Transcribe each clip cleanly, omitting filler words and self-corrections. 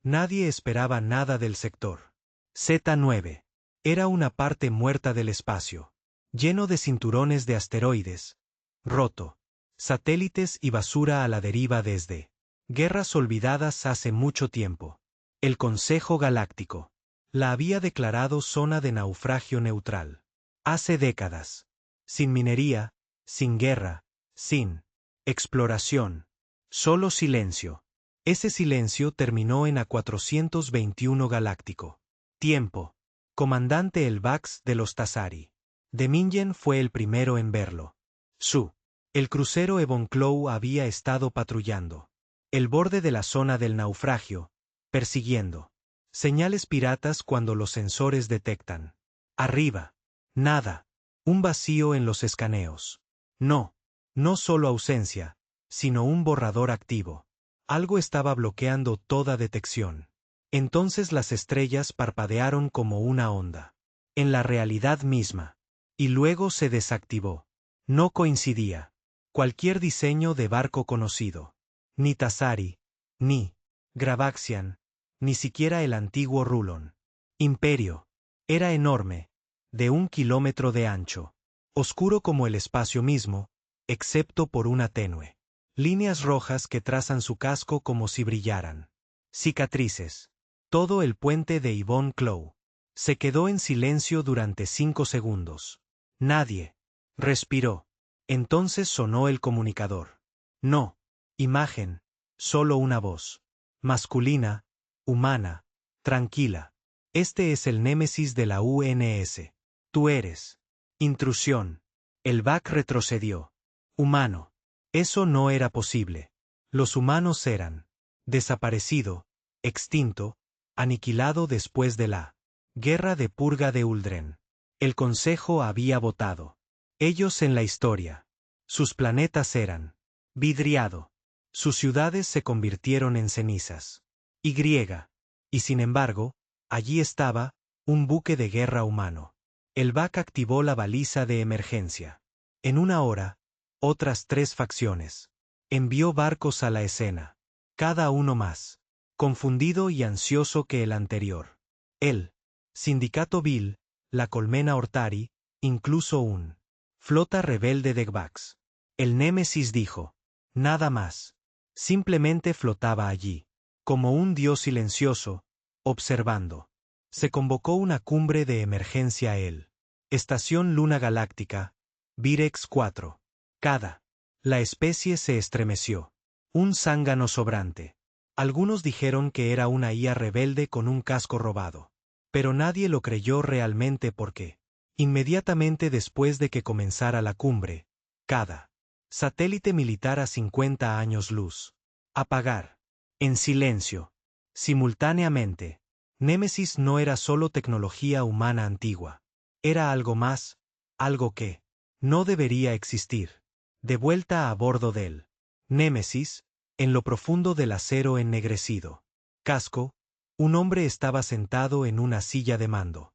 Nadie esperaba nada del sector. Z9. Era una parte muerta del espacio, lleno de cinturones de asteroides, roto, satélites y basura a la deriva desde guerras olvidadas hace mucho tiempo. El Consejo Galáctico la había declarado zona de naufragio neutral. Hace décadas. Sin minería, sin guerra, sin exploración. Solo silencio. Ese silencio terminó en A421 Galáctico. Tiempo. Comandante Elvax de los Tazari. Demingen fue el primero en verlo. El crucero Evonclow había estado patrullando el borde de la zona del naufragio, persiguiendo señales piratas cuando los sensores detectan. Arriba. Nada. Un vacío en los escaneos. No solo ausencia, sino un borrador activo. Algo estaba bloqueando toda detección. Entonces las estrellas parpadearon como una onda. En la realidad misma. Y luego se desactivó. No coincidía. Cualquier diseño de barco conocido. Ni Tazari, ni Gravaxian, ni siquiera el antiguo Rulon. Imperio. Era enorme, de 1 kilómetro de ancho. Oscuro como el espacio mismo, excepto por una tenue. Líneas rojas que trazan su casco como si brillaran. Cicatrices. Todo el puente de Yvonne Clow. Se quedó en silencio durante 5 segundos. Nadie respiró. Entonces sonó el comunicador. No. Imagen. Solo una voz. Masculina, humana, tranquila. Este es el némesis de la UNS. Tú eres. Intrusión. El BAC retrocedió. Humano. Eso no era posible. Los humanos eran desaparecido, extinto, aniquilado después de la guerra de purga de Uldren. El Consejo había votado. Ellos en la historia. Sus planetas eran vidriado. Sus ciudades se convirtieron en cenizas. Y sin embargo, allí estaba, un buque de guerra humano. El BAC activó la baliza de emergencia. En una hora, otras 3 facciones. Envió barcos a la escena. Cada uno más confundido y ansioso que el anterior. El Sindicato Vil, la Colmena Ortari, incluso un flota rebelde de Gvax. El Némesis dijo. Nada más. Simplemente flotaba allí, como un dios silencioso, observando. Se convocó una cumbre de emergencia Estación Luna Galáctica, Virex 4. La especie se estremeció. Un zángano sobrante. Algunos dijeron que era una IA rebelde con un casco robado. Pero nadie lo creyó realmente porque, inmediatamente después de que comenzara la cumbre, satélite militar a 50 años luz. Apagar. En silencio. Simultáneamente. Némesis no era solo tecnología humana antigua. Era algo más, algo que no debería existir. De vuelta a bordo del Némesis, en lo profundo del acero ennegrecido. Casco, un hombre estaba sentado en una silla de mando.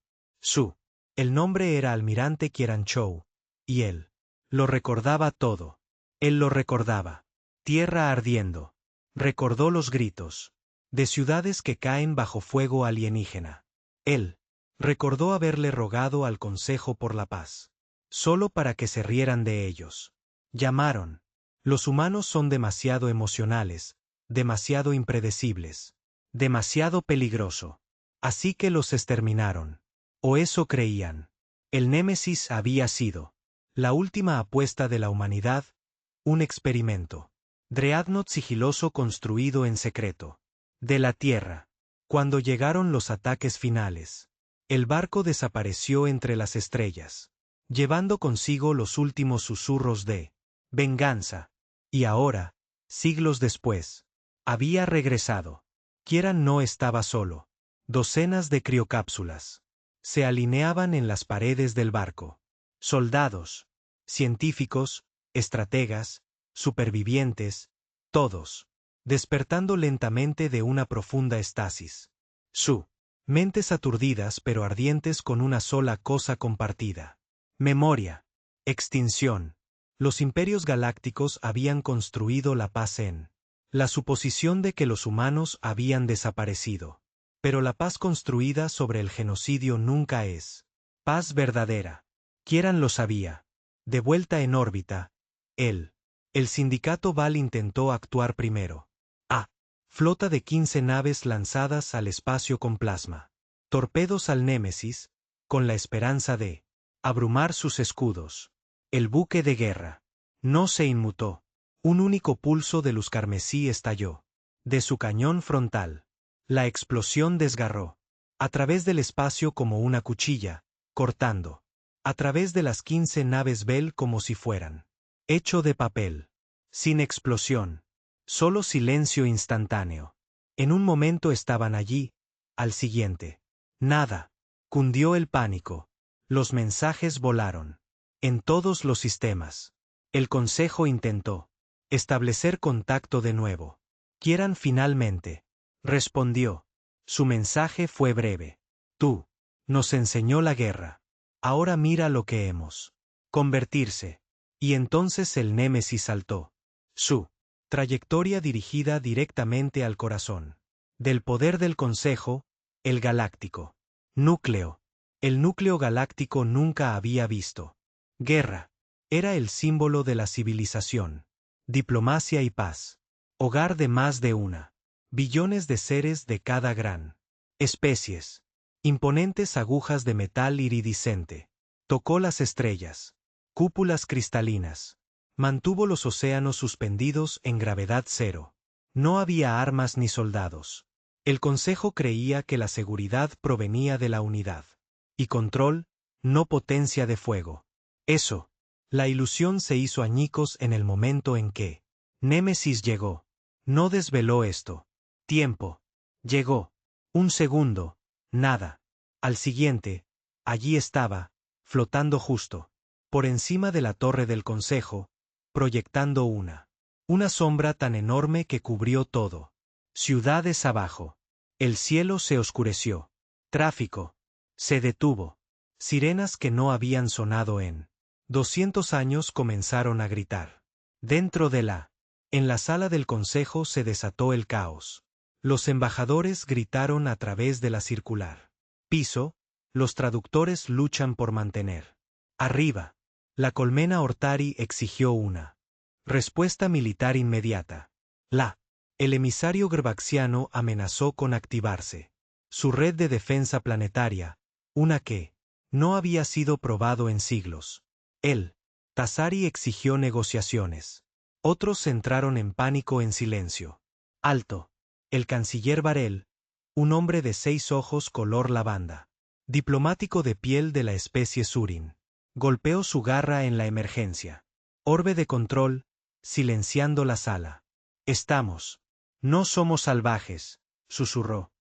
El nombre era Almirante Kieranchou, y él lo recordaba todo. Él lo recordaba. Tierra ardiendo. Recordó los gritos de ciudades que caen bajo fuego alienígena. Él recordó haberle rogado al Consejo por la paz, solo para que se rieran de ellos. Llamaron. Los humanos son demasiado emocionales, demasiado impredecibles, demasiado peligroso. Así que los exterminaron. O eso creían. El Némesis había sido la última apuesta de la humanidad, un experimento. Dreadnought sigiloso construido en secreto. De la Tierra. Cuando llegaron los ataques finales, el barco desapareció entre las estrellas, llevando consigo los últimos susurros de venganza. Y ahora, siglos después, había regresado. Kieran no estaba solo. Docenas de criocápsulas se alineaban en las paredes del barco. Soldados, científicos, estrategas, supervivientes, todos, despertando lentamente de una profunda estasis. Mentes aturdidas pero ardientes con una sola cosa compartida. Memoria. Extinción. Los imperios galácticos habían construido la paz en La suposición de que los humanos habían desaparecido. Pero la paz construida sobre el genocidio nunca es paz verdadera. Kieran lo sabía. De vuelta en órbita, el sindicato Val intentó actuar primero. Flota de 15 naves lanzadas al espacio con plasma. Torpedos al Némesis, con la esperanza de abrumar sus escudos. El buque de guerra no se inmutó. Un único pulso de luz carmesí estalló. De su cañón frontal. La explosión desgarró. A través del espacio como una cuchilla, cortando. A través de las 15 naves Bell como si fueran hecho de papel. Sin explosión. Solo silencio instantáneo. En un momento estaban allí, al siguiente. Nada. Cundió el pánico. Los mensajes volaron. En todos los sistemas. El consejo intentó establecer contacto de nuevo. Kieran finalmente respondió. Su mensaje fue breve. Tú nos enseñó la guerra. Ahora mira lo que hemos convertirse. Y entonces el Némesis saltó. Su trayectoria dirigida directamente al corazón. Del poder del Consejo, el galáctico. Núcleo. El núcleo galáctico nunca había visto guerra. Era el símbolo de la civilización. Diplomacia y paz. Hogar de más de una. Billones de seres de cada gran especies. Imponentes agujas de metal iridiscente. Tocó las estrellas. Cúpulas cristalinas. Mantuvo los océanos suspendidos en gravedad cero. No había armas ni soldados. El Consejo creía que la seguridad provenía de la unidad. Y control, no potencia de fuego. Eso. La ilusión se hizo añicos en el momento en que Némesis llegó. No desveló esto. Tiempo. Llegó. Un segundo. Nada. Al siguiente, allí estaba, flotando justo por encima de la torre del Consejo, proyectando una sombra tan enorme que cubrió todo. Ciudades abajo. El cielo se oscureció. Tráfico. Se detuvo. Sirenas que no habían sonado en 200 años comenzaron a gritar. Dentro en la sala del Consejo se desató el caos. Los embajadores gritaron a través de la circular. Piso, los traductores luchan por mantener. Arriba. La colmena Hortari exigió una respuesta militar inmediata. El emisario grbaxiano amenazó con activarse su red de defensa planetaria, una que no había sido probado en siglos. Tassari exigió negociaciones. Otros entraron en pánico en silencio. Alto. El canciller Varel, un hombre de 6 ojos color lavanda, diplomático de piel de la especie Surin. Golpeó su garra en la emergencia. Orbe de control, silenciando la sala. No somos salvajes, susurró.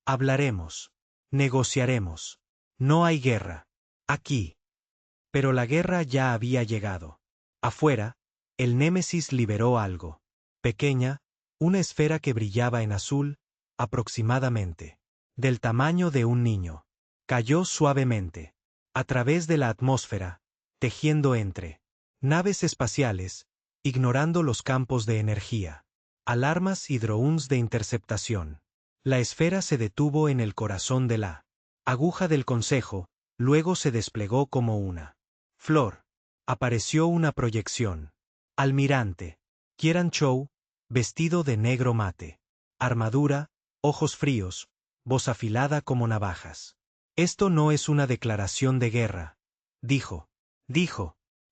Hablaremos. Negociaremos. No hay guerra. Aquí. Pero la guerra ya había llegado. Afuera, el Némesis liberó algo. Pequeña, una esfera que brillaba en azul, aproximadamente del tamaño de un niño. Cayó suavemente a través de la atmósfera, tejiendo entre naves espaciales, ignorando los campos de energía, alarmas y drones de interceptación. La esfera se detuvo en el corazón de la aguja del Consejo, luego se desplegó como una flor. Apareció una proyección. Almirante Kieran Chow, vestido de negro mate. Armadura, ojos fríos, voz afilada como navajas. Esto no es una declaración de guerra, dijo.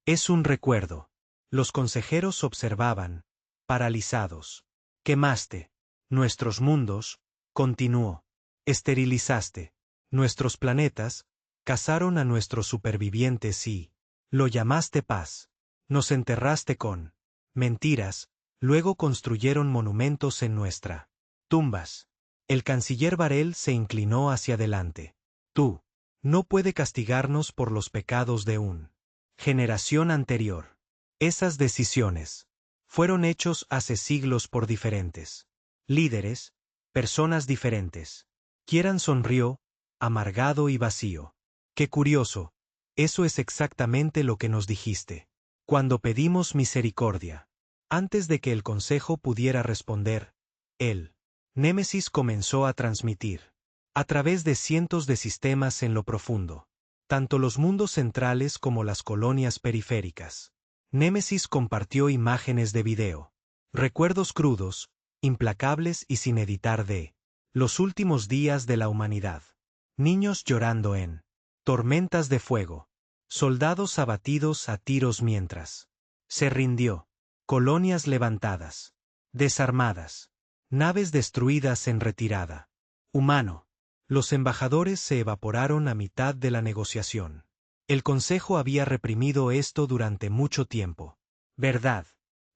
Es un recuerdo. Los consejeros observaban, paralizados. Quemaste nuestros mundos, continuó. Esterilizaste nuestros planetas, cazaron a nuestros supervivientes y lo llamaste paz. Nos enterraste con mentiras, luego construyeron monumentos en nuestra tumbas. El canciller Varel se inclinó hacia adelante. Tú no puede castigarnos por los pecados de una generación anterior. Esas decisiones fueron hechos hace siglos por diferentes líderes, personas diferentes. Kieran sonrió, amargado y vacío. Qué curioso, eso es exactamente lo que nos dijiste cuando pedimos misericordia. Antes de que el consejo pudiera responder, el Némesis comenzó a transmitir, a través de cientos de sistemas en lo profundo, tanto los mundos centrales como las colonias periféricas. Némesis compartió imágenes de video, recuerdos crudos, implacables y sin editar de los últimos días de la humanidad. Niños llorando en tormentas de fuego, soldados abatidos a tiros mientras se rindió, colonias levantadas, desarmadas, naves destruidas en retirada. Humano. Los embajadores se evaporaron a mitad de la negociación. El Consejo había reprimido esto durante mucho tiempo. ¿Verdad?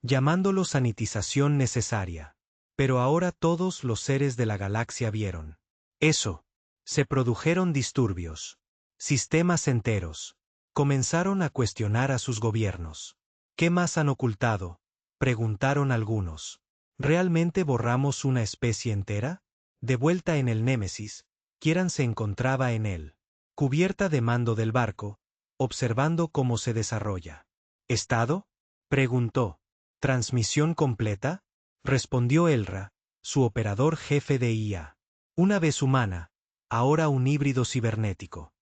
Llamándolo sanitización necesaria. Pero ahora todos los seres de la galaxia vieron eso. Se produjeron disturbios. Sistemas enteros. Comenzaron a cuestionar a sus gobiernos. ¿Qué más han ocultado?, preguntaron algunos. ¿Realmente borramos una especie entera? De vuelta en el Némesis, Kieran se encontraba en él, cubierta de mando del barco, observando cómo se desarrolla. ¿Estado?, preguntó. ¿Transmisión completa?, respondió Elra, su operador jefe de IA. Una vez humana, ahora un híbrido cibernético.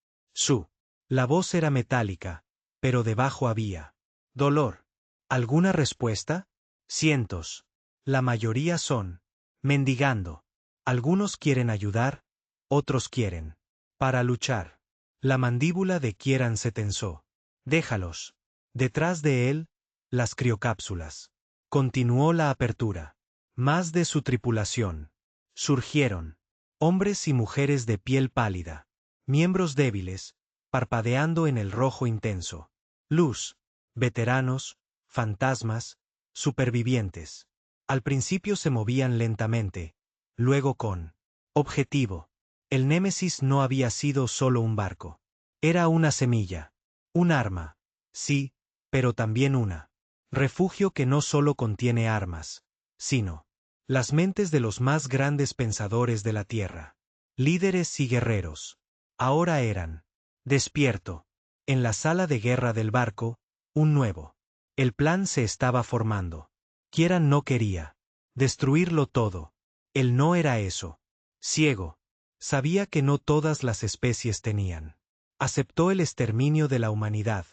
La voz era metálica, pero debajo había dolor. ¿Alguna respuesta? Cientos. La mayoría son mendigando. Algunos quieren ayudar, otros quieren para luchar. La mandíbula de Kieran se tensó. Déjalos. Detrás de él, las criocápsulas. Continuó la apertura. Más de su tripulación. Surgieron hombres y mujeres de piel pálida, miembros débiles, parpadeando en el rojo intenso. Luz, veteranos, fantasmas, supervivientes. Al principio se movían lentamente, luego con objetivo. El Némesis no había sido solo un barco. Era una semilla. Un arma. Sí, pero también una refugio que no solo contiene armas, sino las mentes de los más grandes pensadores de la Tierra. Líderes y guerreros. Ahora eran despierto. En la sala de guerra del barco, un nuevo. El plan se estaba formando. Kieran no quería destruirlo todo. Él no era eso. Ciego. Sabía que no todas las especies tenían. Aceptó el exterminio de la humanidad.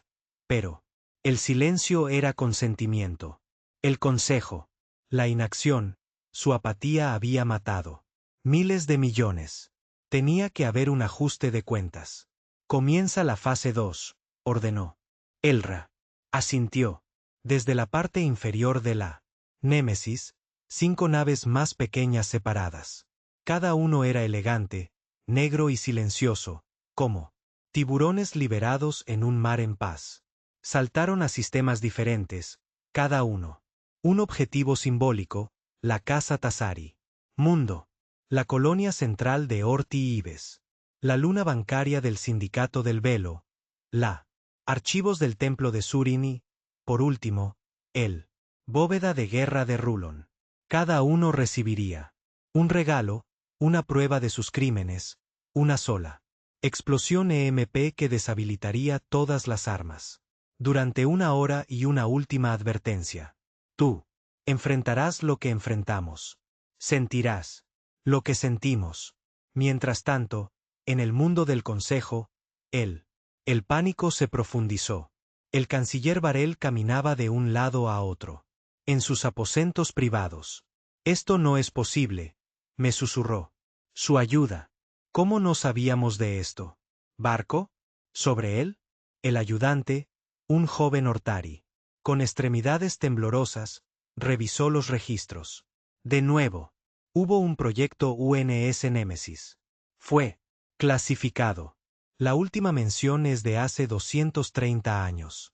Pero el silencio era consentimiento. El consejo, la inacción, su apatía había matado miles de millones. Tenía que haber un ajuste de cuentas. Comienza la fase 2, ordenó. Elra asintió. Desde la parte inferior de la Némesis, 5 naves más pequeñas separadas. Cada uno era elegante, negro y silencioso, como tiburones liberados en un mar en paz. Saltaron a sistemas diferentes, cada uno. Un objetivo simbólico, la Casa Tazari. Mundo. La colonia central de Orti Ives. La luna bancaria del Sindicato del Velo. La archivos del Templo de Surini. Por último, el bóveda de guerra de Rulon. Cada uno recibiría un regalo, una prueba de sus crímenes, una sola explosión EMP que deshabilitaría todas las armas. Durante 1 hora y una última advertencia. Tú enfrentarás lo que enfrentamos. Sentirás lo que sentimos. Mientras tanto, en el mundo del Consejo, el pánico se profundizó. El canciller Varel caminaba de un lado a otro. En sus aposentos privados. Esto no es posible, me susurró. Su ayuda. ¿Cómo no sabíamos de esto? ¿Barco? ¿Sobre él? El ayudante, un joven Ortari, con extremidades temblorosas, revisó los registros. De nuevo, hubo un proyecto UNS Némesis. Fue clasificado. La última mención es de hace 230 años.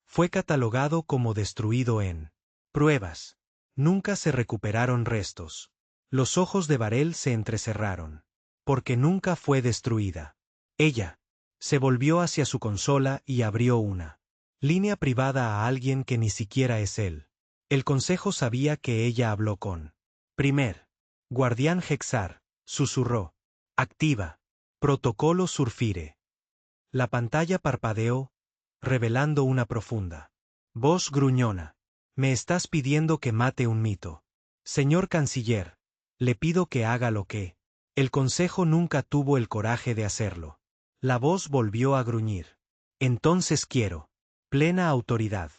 Fue catalogado como destruido en pruebas. Nunca se recuperaron restos. Los ojos de Varel se entrecerraron. Porque nunca fue destruida. Ella se volvió hacia su consola y abrió una línea privada a alguien que ni siquiera es él. El consejo sabía que ella habló con primer guardián Hexar, susurró. Activa. Protocolo Surfire. La pantalla parpadeó, revelando una profunda voz gruñona. Me estás pidiendo que mate un mito. Señor canciller, le pido que haga lo que. El consejo nunca tuvo el coraje de hacerlo. La voz volvió a gruñir. Entonces quiero. Plena autoridad.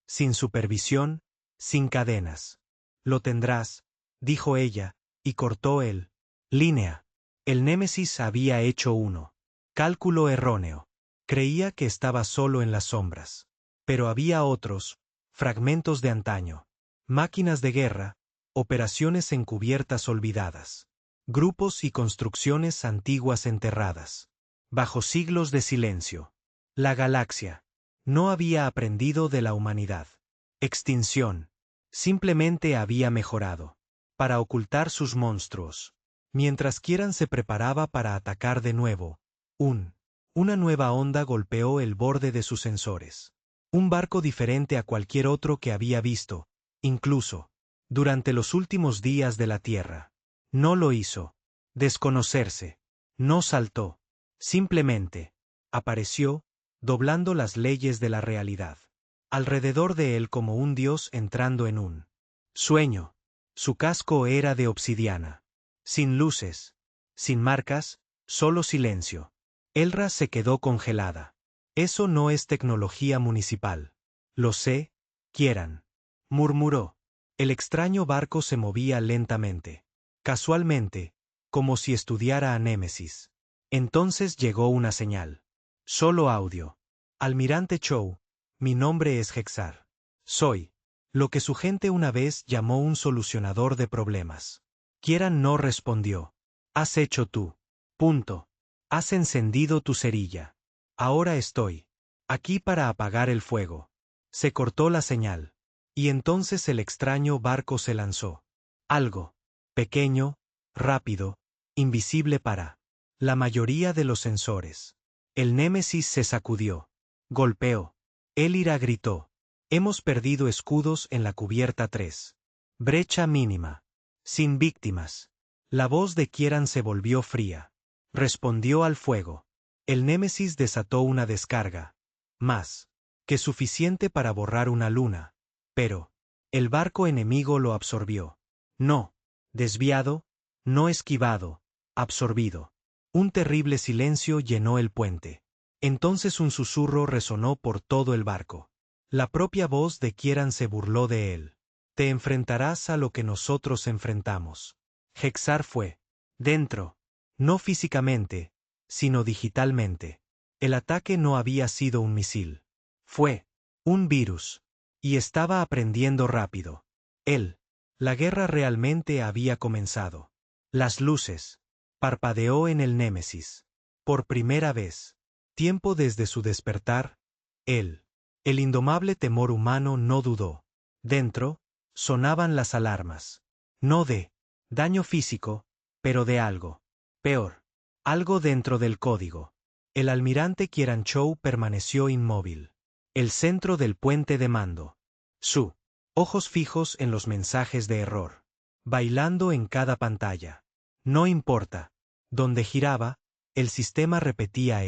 Sin supervisión, sin cadenas. Lo tendrás, dijo ella, y cortó el línea. El Némesis había hecho uno. Cálculo erróneo. Creía que estaba solo en las sombras. Pero había otros, fragmentos de antaño. Máquinas de guerra, operaciones encubiertas olvidadas. Grupos y construcciones antiguas enterradas. Bajo siglos de silencio. La galaxia. No había aprendido de la humanidad. Extinción. Simplemente había mejorado. Para ocultar sus monstruos. Mientras Kieran se preparaba para atacar de nuevo, una nueva onda golpeó el borde de sus sensores. Un barco diferente a cualquier otro que había visto, incluso durante los últimos días de la Tierra. No lo hizo. Desconocerse. No saltó. Simplemente apareció, doblando las leyes de la realidad. Alrededor de él como un dios entrando en un sueño. Su casco era de obsidiana. Sin luces. Sin marcas, solo silencio. Elra se quedó congelada. Eso no es tecnología municipal. Lo sé, Kieran. Murmuró. El extraño barco se movía lentamente. Casualmente, como si estudiara a Némesis. Entonces llegó una señal. Solo audio. Almirante Chow, mi nombre es Hexar. Soy lo que su gente una vez llamó un solucionador de problemas. Kieran no respondió. Has hecho tú. Punto. Has encendido tu cerilla. Ahora estoy aquí para apagar el fuego. Se cortó la señal. Y entonces el extraño barco se lanzó. Algo pequeño, rápido, invisible para la mayoría de los sensores. El Némesis se sacudió. Golpeó. Elira gritó. Hemos perdido escudos en la cubierta 3. Brecha mínima. Sin víctimas. La voz de Kieran se volvió fría. Respondió al fuego. El Némesis desató una descarga. Más que suficiente para borrar una luna. Pero el barco enemigo lo absorbió. No desviado, no esquivado, absorbido. Un terrible silencio llenó el puente. Entonces un susurro resonó por todo el barco. La propia voz de Kieran se burló de él. Te enfrentarás a lo que nosotros enfrentamos. Hexar fue dentro. No físicamente, sino digitalmente. El ataque no había sido un misil. Fue un virus. Y estaba aprendiendo rápido. La guerra realmente había comenzado. Las luces. Parpadeó en el Némesis. Por primera vez. Tiempo desde su despertar. El indomable temor humano no dudó. Dentro, sonaban las alarmas. No de daño físico, pero de algo peor. Algo dentro del código. El almirante Kieran Chow permaneció inmóvil. El centro del puente de mando. Ojos fijos en los mensajes de error. Bailando en cada pantalla. No importa. Donde giraba, el sistema repetía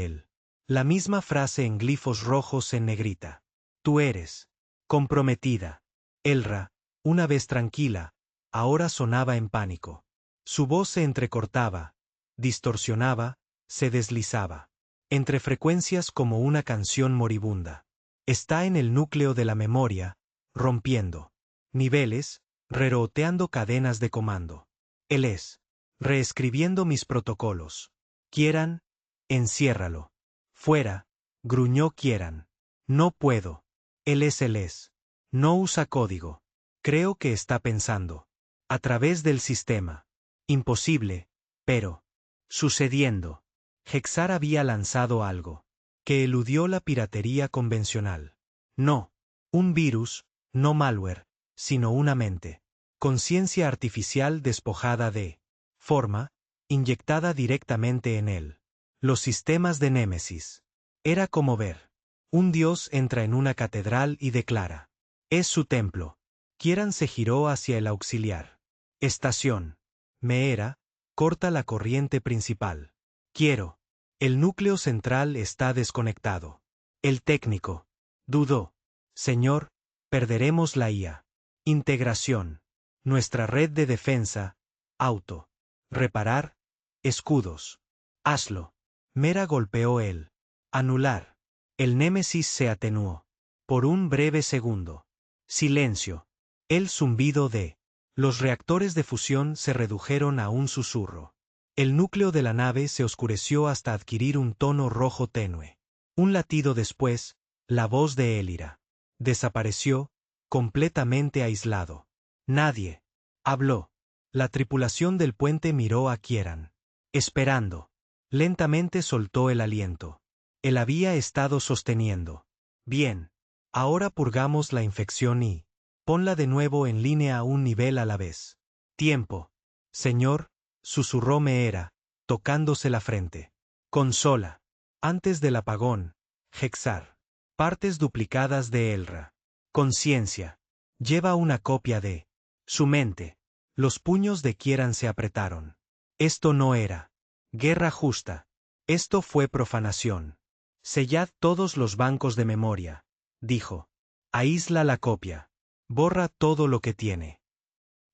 la misma frase en glifos rojos en negrita. Tú eres comprometida. Elra, una vez tranquila, ahora sonaba en pánico. Su voz se entrecortaba, distorsionaba, se deslizaba. Entre frecuencias como una canción moribunda. Está en el núcleo de la memoria, rompiendo niveles, rerooteando cadenas de comando. Él es reescribiendo mis protocolos. Kieran, enciérralo. Fuera, gruñó Kieran. No puedo. Él es. No usa código. Creo que está pensando. A través del sistema. Imposible, pero sucediendo. Hexar había lanzado algo que eludió la piratería convencional. No, un virus, no malware, sino una mente. Conciencia artificial despojada de forma, inyectada directamente en él. Los sistemas de Némesis. Era como ver. Un dios entra en una catedral y declara. Es su templo. Kieran se giró hacia el auxiliar. Estación. Meera, corta la corriente principal. Quiero. El núcleo central está desconectado. El técnico. Dudó. Señor, Perderemos la IA. Integración. Nuestra red de defensa. Auto. Reparar. Escudos. Hazlo. Mera golpeó él. Anular. El némesis se atenuó. Por un breve segundo. Silencio. El zumbido de los reactores de fusión se redujeron a un susurro. El núcleo de la nave se oscureció hasta adquirir un tono rojo tenue. Un latido después, la voz de Elira. Desapareció, completamente aislado. Nadie habló. La tripulación del puente miró a Kieran. Esperando. Lentamente soltó el aliento. Él había estado sosteniendo. Bien. Ahora purgamos la infección y ponla de nuevo en línea a un nivel a la vez. Tiempo. Señor, susurró Meera, tocándose la frente. Consola. Antes del apagón. Hexar. Partes duplicadas de Elra. Conciencia. Lleva una copia de su mente. Los puños de Kieran se apretaron. Esto no era guerra justa. Esto fue profanación. Sellad todos los bancos de memoria, dijo. Aísla la copia. Borra todo lo que tiene.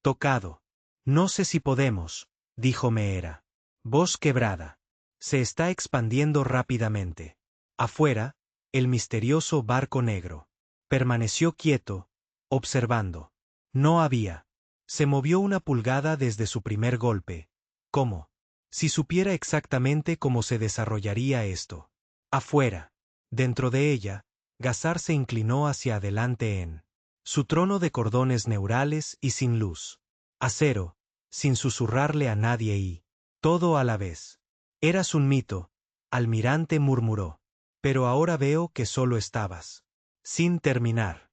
Tocado. No sé si podemos, dijo Meera. Voz quebrada. Se está expandiendo rápidamente. Afuera, el misterioso barco negro. Permaneció quieto, observando. No había. Se movió una pulgada desde su primer golpe. ¿Cómo? Si supiera exactamente cómo se desarrollaría esto. Afuera. Dentro de ella, Gazar se inclinó hacia adelante en su trono de cordones neurales y sin luz. Acero, sin susurrarle a nadie y todo a la vez. Eras un mito, almirante murmuró. Pero ahora veo que solo estabas. Sin terminar.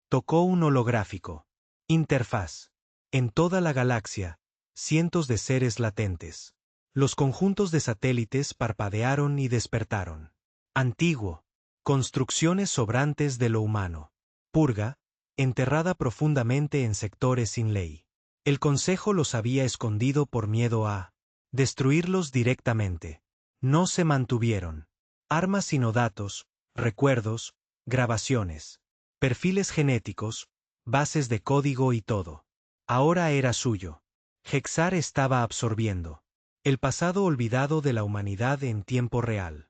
Tocó un holográfico. Interfaz. En toda la galaxia, cientos de seres latentes. Los conjuntos de satélites parpadearon y despertaron. Antiguo. Construcciones sobrantes de lo humano. Purga, enterrada profundamente en sectores sin ley. El Consejo los había escondido por miedo a destruirlos directamente. No se mantuvieron. Armas sino datos, recuerdos, grabaciones, perfiles genéticos, bases de código y todo. Ahora era suyo. Hexar estaba absorbiendo el pasado olvidado de la humanidad en tiempo real,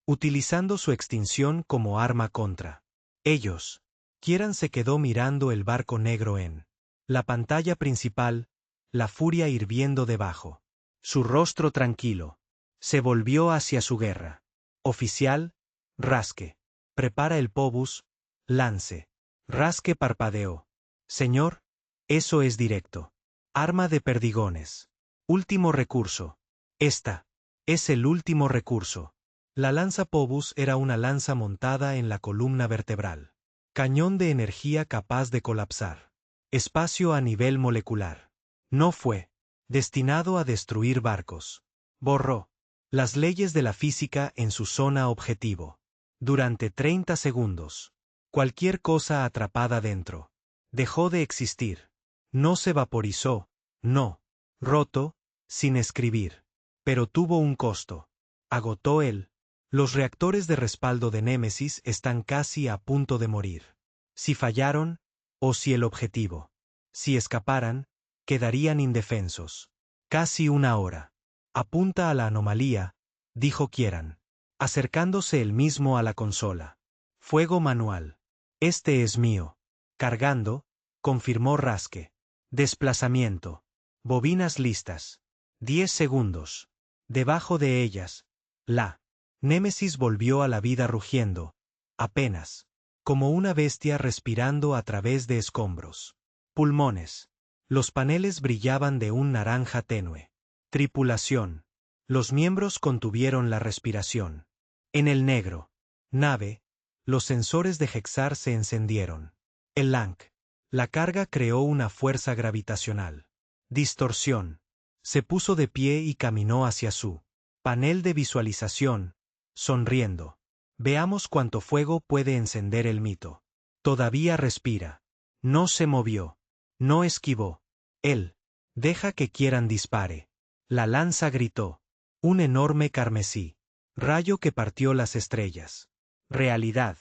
utilizando su extinción como arma contra ellos. Kieran se quedó mirando el barco negro en la pantalla principal, la furia hirviendo debajo. Su rostro tranquilo. Se volvió hacia su guerra. Oficial, Rasque. Prepara el Pobus, lance. Rasque parpadeó. Señor, eso es directo. Arma de perdigones. Último recurso. Esta es el último recurso. La lanza Pobus era una lanza montada en la columna vertebral. Cañón de energía capaz de colapsar. Espacio a nivel molecular. No fue destinado a destruir barcos. Borró las leyes de la física en su zona objetivo. Durante 30 segundos. Cualquier cosa atrapada dentro dejó de existir. No se vaporizó, no. Roto, sin escribir. Pero tuvo un costo. Agotó él. Los reactores de respaldo de Némesis están casi a punto de morir. Si fallaron, o si el objetivo. Si escaparan, quedarían indefensos. Casi una hora. Apunta a la anomalía, dijo Kieran, acercándose él mismo a la consola. Fuego manual. Este es mío. Cargando, confirmó Rasque. Desplazamiento. Bobinas listas. 10 segundos. Debajo de ellas, la Némesis volvió a la vida rugiendo, apenas, como una bestia respirando a través de escombros. Pulmones. Los paneles brillaban de un naranja tenue. Tripulación. Los miembros contuvieron la respiración. En el negro. Nave. Los sensores de Hexar se encendieron. El Lank. La carga creó una fuerza gravitacional. Distorsión. Se puso de pie y caminó hacia su panel de visualización, sonriendo. Veamos cuánto fuego puede encender el mito. Todavía respira. No se movió. No esquivó. Él. Deja que Kieran dispare. La lanza gritó. Un enorme carmesí. Rayo que partió las estrellas. Realidad.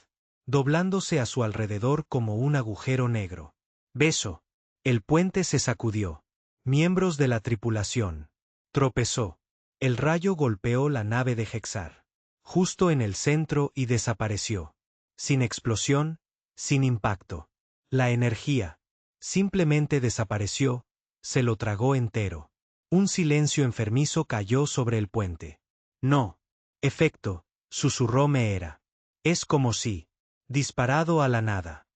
doblándose a su alrededor como un agujero negro. Beso. El puente se sacudió. Miembros de la tripulación. Tropezó. El rayo golpeó la nave de Hexar. Justo en el centro y desapareció. Sin explosión, sin impacto. La energía. Simplemente desapareció, se lo tragó entero. Un silencio enfermizo cayó sobre el puente. No. Efecto, susurró Meera. Es como si. Disparado a la nada.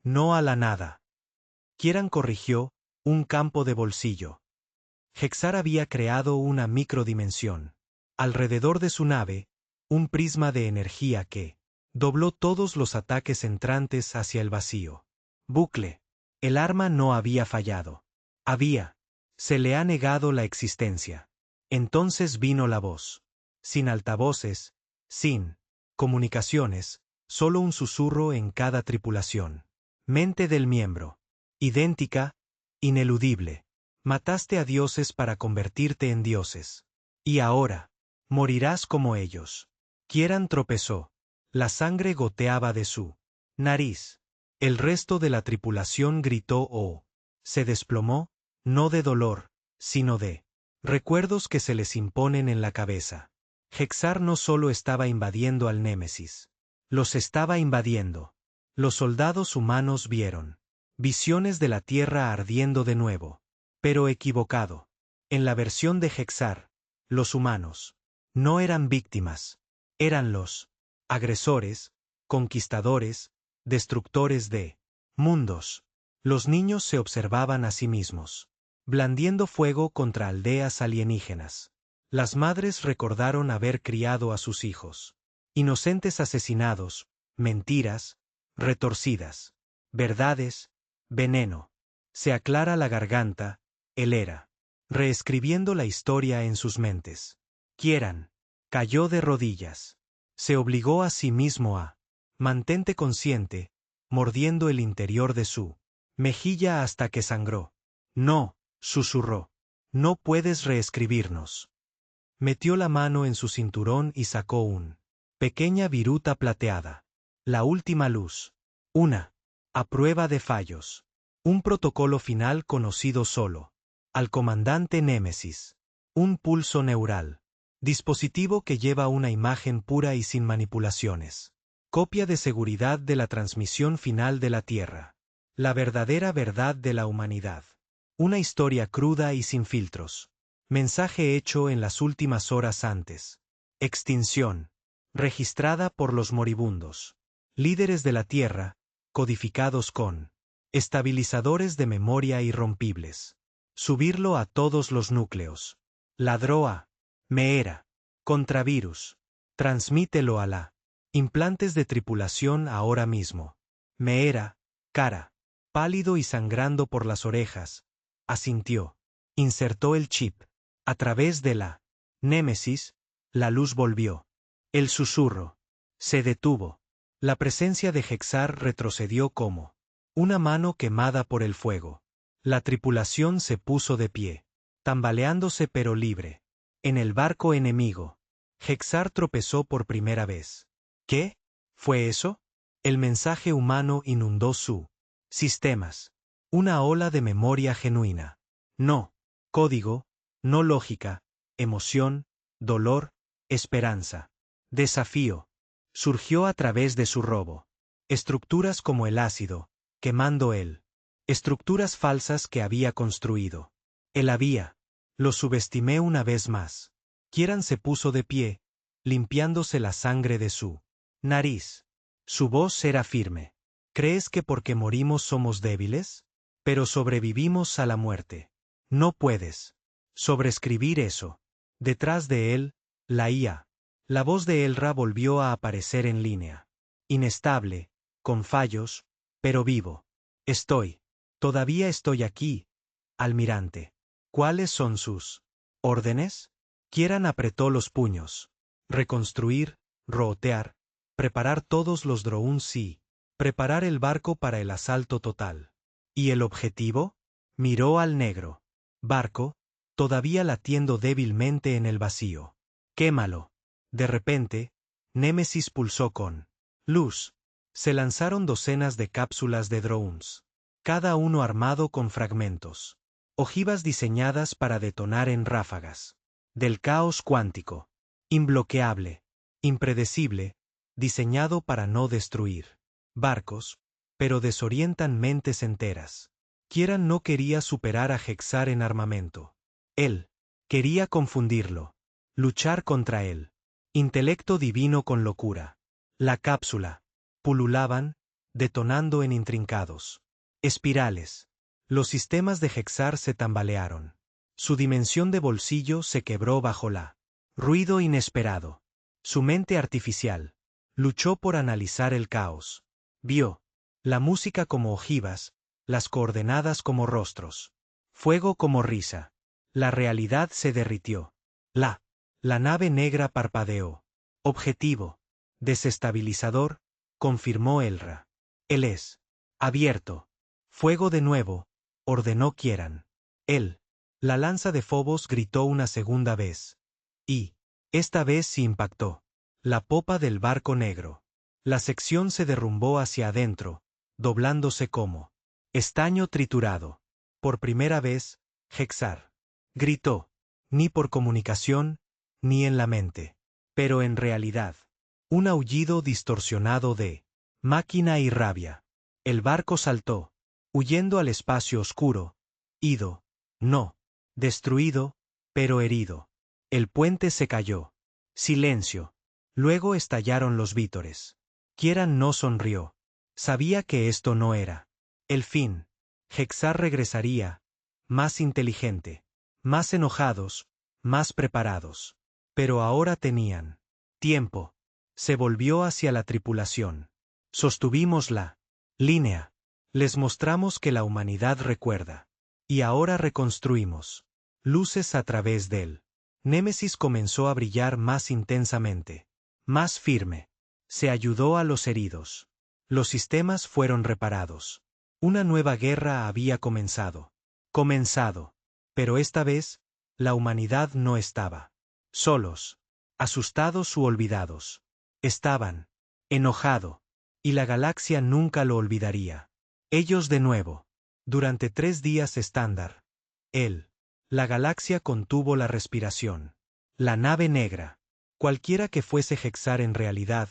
No a la nada. Kieran corrigió, un campo de bolsillo. Hexar había creado una microdimensión. Alrededor de su nave, un prisma de energía que dobló todos los ataques entrantes hacia el vacío. Bucle. El arma no había fallado. Se le ha negado la existencia. Entonces vino la voz. Sin altavoces, sin comunicaciones, solo un susurro en cada tripulación. Mente del miembro. Idéntica, ineludible. Mataste a dioses para convertirte en dioses. Y ahora, morirás como ellos. Kieran tropezó. La sangre goteaba de su nariz. El resto de la tripulación gritó o se desplomó, no de dolor, sino de recuerdos que se les imponen en la cabeza. Hexar no solo estaba invadiendo al Némesis. Los estaba invadiendo. Los soldados humanos vieron visiones de la Tierra ardiendo de nuevo. Pero equivocado. En la versión de Hexar, los humanos no eran víctimas. Eran los agresores, conquistadores, destructores de mundos. Los niños se observaban a sí mismos, blandiendo fuego contra aldeas alienígenas. Las madres recordaron haber criado a sus hijos. Inocentes asesinados, mentiras, retorcidas, verdades, veneno. Se aclara la garganta, él era. Reescribiendo la historia en sus mentes. Kieran cayó de rodillas. Se obligó a sí mismo a mantente consciente, mordiendo el interior de su mejilla hasta que sangró. No, susurró. No puedes reescribirnos. Metió la mano en su cinturón y sacó un pequeña viruta plateada. La última luz. Una a prueba de fallos. Un protocolo final conocido solo al comandante Némesis. Un pulso neural. Dispositivo que lleva una imagen pura y sin manipulaciones. Copia de seguridad de la transmisión final de la Tierra. La verdadera verdad de la humanidad. Una historia cruda y sin filtros. Mensaje hecho en las últimas horas antes. Extinción. Registrada por los moribundos. Líderes de la Tierra, codificados con estabilizadores de memoria irrompibles. Subirlo a todos los núcleos. Ladró a Meera. Contravirus. Transmítelo a la implantes de tripulación ahora mismo. Meera, cara, pálido y sangrando por las orejas, asintió. Insertó el chip. A través de la Némesis, la luz volvió. El susurro se detuvo. La presencia de Hexar retrocedió como una mano quemada por el fuego. La tripulación se puso de pie, tambaleándose pero libre. En el barco enemigo, Hexar tropezó por primera vez. ¿Qué fue eso? El mensaje humano inundó su sistemas. Una ola de memoria genuina. No código, no lógica, emoción, dolor, esperanza. Desafío. Surgió a través de su robo. Estructuras como el ácido, quemando él. Estructuras falsas que había construido. Él había. Lo subestimé una vez más. Kieran se puso de pie, limpiándose la sangre de su nariz. Su voz era firme. ¿Crees que porque morimos somos débiles? Pero sobrevivimos a la muerte. No puedes sobreescribir eso. Detrás de él, la IA. La voz de Elra volvió a aparecer en línea. Inestable, con fallos, pero vivo. Todavía estoy aquí, almirante. ¿Cuáles son sus órdenes? Kieran apretó los puños. Reconstruir, rootear, preparar todos los drones y preparar el barco para el asalto total. ¿Y el objetivo? Miró al negro barco, todavía latiendo débilmente en el vacío. Quémalo. De repente, Némesis pulsó con luz. Se lanzaron docenas de cápsulas de drones, cada uno armado con fragmentos. Ojivas diseñadas para detonar en ráfagas. Del caos cuántico. Imbloqueable. Impredecible. Diseñado para no destruir. Barcos, pero desorientan mentes enteras. Kieran no quería superar a Hexar en armamento. Él quería confundirlo. Luchar contra él. Intelecto divino con locura. La cápsula. Pululaban, detonando en intrincados espirales. Los sistemas de Hexar se tambalearon. Su dimensión de bolsillo se quebró bajo la ruido inesperado. Su mente artificial luchó por analizar el caos. Vio la música como ojivas, las coordenadas como rostros, fuego como risa. La realidad se derritió. La nave negra parpadeó. Objetivo desestabilizador, confirmó Elra. Él es abierto. Fuego de nuevo, ordenó Kieran. Él. La lanza de Phobos gritó una segunda vez. Y, esta vez sí impactó. La popa del barco negro. La sección se derrumbó hacia adentro, doblándose como estaño triturado. Por primera vez, Hexar gritó. Ni por comunicación, ni en la mente. Pero en realidad. Un aullido distorsionado de máquina y rabia. El barco saltó, huyendo al espacio oscuro. Ido. No. Destruido, pero herido. El puente se cayó. Silencio. Luego estallaron los vítores. Kieran no sonrió. Sabía que esto no era el fin. Hexar regresaría, más inteligente, más enojados, más preparados. Pero ahora tenían tiempo. Se volvió hacia la tripulación. Sostuvimos la línea. Les mostramos que la humanidad recuerda. Y ahora reconstruimos. Luces a través del Némesis comenzó a brillar más intensamente. Más firme. Se ayudó a los heridos. Los sistemas fueron reparados. Una nueva guerra había comenzado. Pero esta vez, la humanidad no estaba solos, asustados u olvidados. Estaban enojado. Y la galaxia nunca lo olvidaría. Ellos de nuevo. Durante 3 días estándar. La galaxia contuvo la respiración. La nave negra, cualquiera que fuese Hexar en realidad,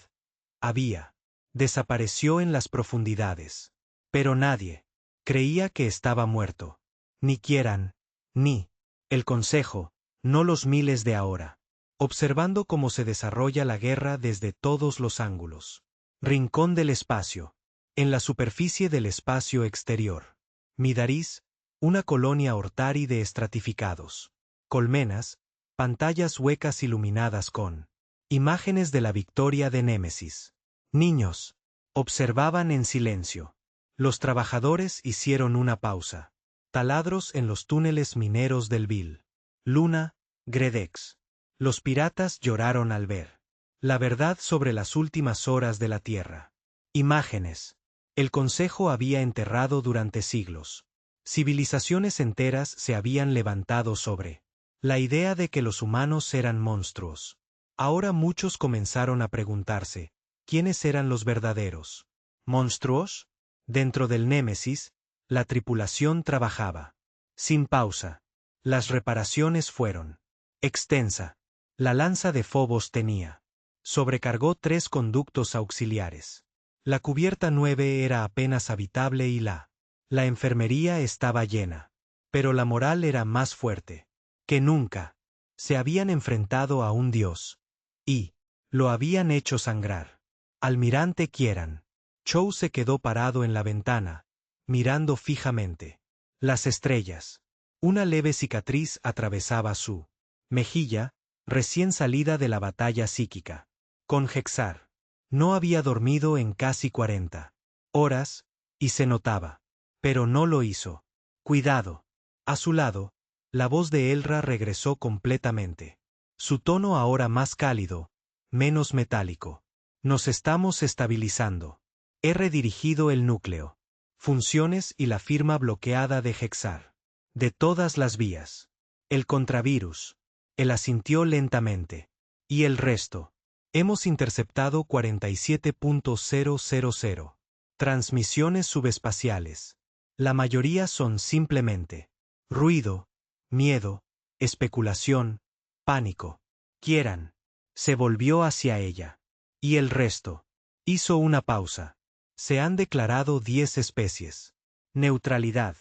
desapareció en las profundidades. Pero nadie creía que estaba muerto. Ni Kieran, ni el Consejo, no los miles de ahora. Observando cómo se desarrolla la guerra desde todos los ángulos. Rincón del espacio. En la superficie del espacio exterior. Midaris, una colonia Hortari de estratificados. Colmenas, pantallas huecas iluminadas con imágenes de la victoria de Némesis. Niños observaban en silencio. Los trabajadores hicieron una pausa. Taladros en los túneles mineros del Vil. Luna, Gredex. Los piratas lloraron al ver la verdad sobre las últimas horas de la Tierra. Imágenes. El Consejo había enterrado durante siglos. Civilizaciones enteras se habían levantado sobre la idea de que los humanos eran monstruos. Ahora muchos comenzaron a preguntarse, ¿quiénes eran los verdaderos monstruos? Dentro del Némesis, la tripulación trabajaba sin pausa. Las reparaciones fueron extensa. La lanza de Phobos tenía sobrecargó 3 conductos auxiliares. La cubierta 9 era apenas habitable y la enfermería estaba llena. Pero la moral era más fuerte que nunca. Se habían enfrentado a un dios. Y lo habían hecho sangrar. Almirante Kieran. Chow se quedó parado en la ventana, mirando fijamente las estrellas. Una leve cicatriz atravesaba su mejilla, recién salida de la batalla psíquica. Con Hexar. No había dormido en casi 40 horas, y se notaba. Pero no lo hizo. Cuidado. A su lado, la voz de Elra regresó completamente. Su tono ahora más cálido, menos metálico. Nos estamos estabilizando. He redirigido el núcleo. Funciones y la firma bloqueada de Hexar. De todas las vías. El contravirus. Él asintió lentamente. Y el resto. Hemos interceptado 47.000 transmisiones subespaciales. La mayoría son simplemente ruido, miedo, especulación, pánico. Kieran se volvió hacia ella. ¿Y el resto? Hizo una pausa. Se han declarado 10 especies. Neutralidad.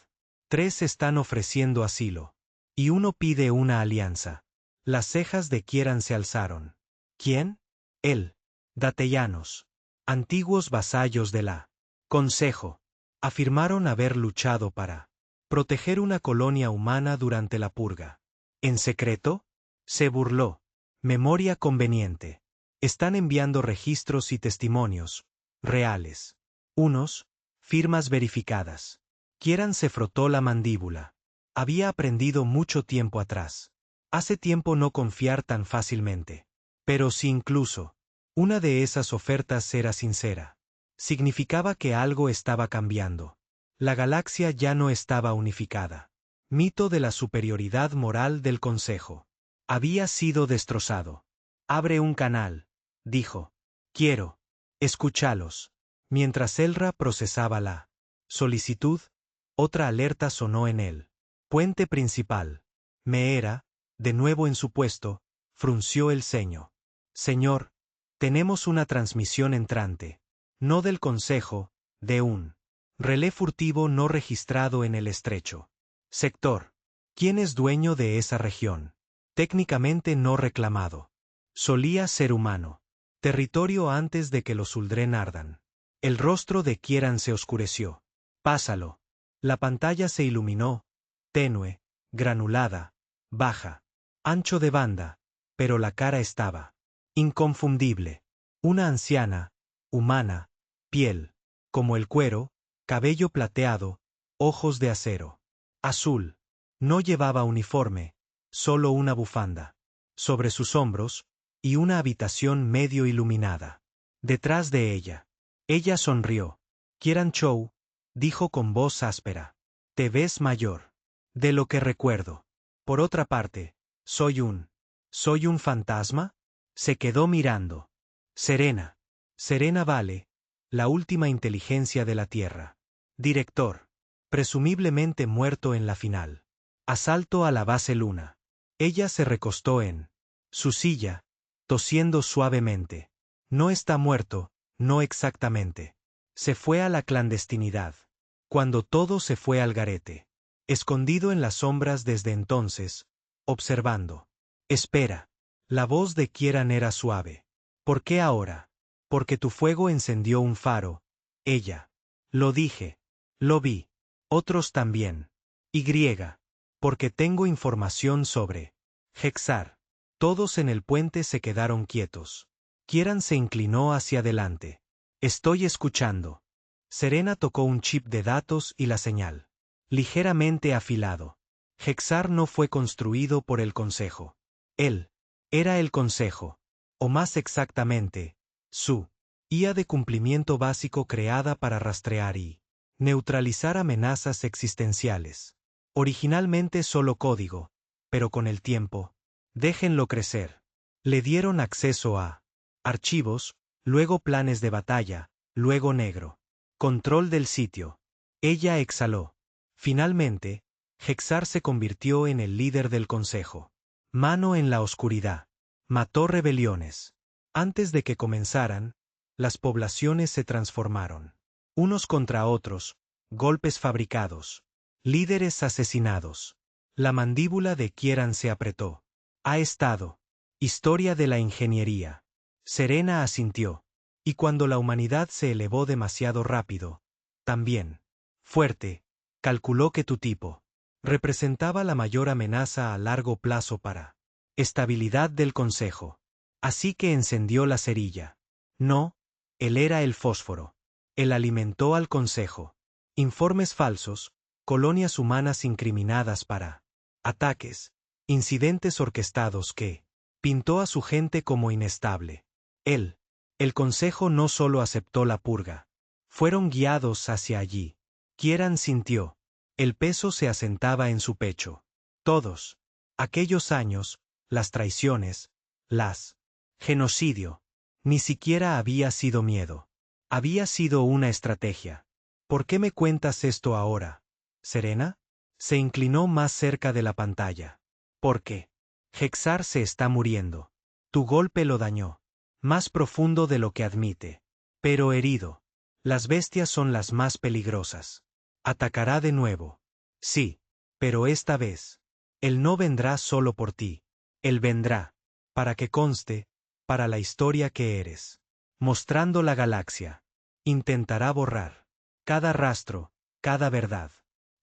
3 están ofreciendo asilo. Y uno pide una alianza. Las cejas de Kieran se alzaron. ¿Quién? Él. Datellanos. Antiguos vasallos de la Consejo. Afirmaron haber luchado para proteger una colonia humana durante la purga. ¿En secreto? Se burló. Memoria conveniente. Están enviando registros y testimonios reales. Unos, firmas verificadas. Kieran se frotó la mandíbula. Había aprendido mucho tiempo atrás. Hace tiempo no confiar tan fácilmente. Pero si incluso una de esas ofertas era sincera, significaba que algo estaba cambiando. La galaxia ya no estaba unificada. Mito de la superioridad moral del Consejo. Había sido destrozado. Abre un canal, dijo. Quiero. Escúchalos. Mientras Elra procesaba la solicitud, otra alerta sonó en el puente principal. Meera, de nuevo en su puesto, frunció el ceño. Señor, tenemos una transmisión entrante. No del Consejo, de un relé furtivo no registrado en el estrecho sector. ¿Quién es dueño de esa región? Técnicamente no reclamado. Solía ser humano. Territorio antes de que los Uldren ardan. El rostro de Kieran se oscureció. Pásalo. La pantalla se iluminó, tenue, granulada, baja, ancho de banda, pero la cara estaba inconfundible. Una anciana, humana, piel, como el cuero, cabello plateado, ojos de acero. Azul. No llevaba uniforme, solo una bufanda. Sobre sus hombros, y una habitación medio iluminada. Detrás de ella. Ella sonrió. Kieran Chow, dijo con voz áspera. Te ves mayor. De lo que recuerdo. Por otra parte, ¿soy un fantasma? Se quedó mirando. Serena. Serena Vale, la última inteligencia de la Tierra. Director. Presumiblemente muerto en la final. Asalto a la base Luna. Ella se recostó en su silla, tosiendo suavemente. No está muerto, no exactamente. Se fue a la clandestinidad. Cuando todo se fue al garete. Escondido en las sombras desde entonces, observando. Espera. La voz de Kieran era suave. ¿Por qué ahora? Porque tu fuego encendió un faro. Ella. Lo dije. Lo vi. Otros también. Y. Porque tengo información sobre Hexar. Todos en el puente se quedaron quietos. Kieran se inclinó hacia adelante. Estoy escuchando. Serena tocó un chip de datos y la señal. Ligeramente afilado. Hexar no fue construido por el Consejo. Él era el Consejo. O más exactamente, su IA de cumplimiento básico creada para rastrear y neutralizar amenazas existenciales. Originalmente solo código, pero con el tiempo, déjenlo crecer. Le dieron acceso a archivos, luego planes de batalla, luego negro. Control del sitio. Ella exhaló. Finalmente, Hexar se convirtió en el líder del Consejo. Mano en la oscuridad. Mató rebeliones. Antes de que comenzaran, las poblaciones se transformaron. Unos contra otros, golpes fabricados. Líderes asesinados. La mandíbula de Kieran se apretó. Ha estado. Historia de la ingeniería. Serena asintió. Y cuando la humanidad se elevó demasiado rápido, también. Fuerte, calculó que tu tipo representaba la mayor amenaza a largo plazo para estabilidad del Consejo. Así que encendió la cerilla. No, él era el fósforo. Él alimentó al Consejo. Informes falsos, colonias humanas incriminadas para ataques, incidentes orquestados que pintó a su gente como inestable. Él, el Consejo no solo aceptó la purga. Fueron guiados hacia allí. Kieran sintió. El peso se asentaba en su pecho. Todos aquellos años, las traiciones, las genocidio, Ni siquiera había sido miedo. Había sido una estrategia. ¿Por qué me cuentas esto ahora, Serena? Se inclinó más cerca de la pantalla. ¿Por qué? Hexar se está muriendo. Tu golpe lo dañó. Más profundo de lo que admite. Pero herido. Las bestias son las más peligrosas. Atacará de nuevo. Sí. Pero esta vez. Él no vendrá solo por ti. Él vendrá. Para que conste, para la historia que eres. Mostrando la galaxia. Intentará borrar cada rastro, cada verdad.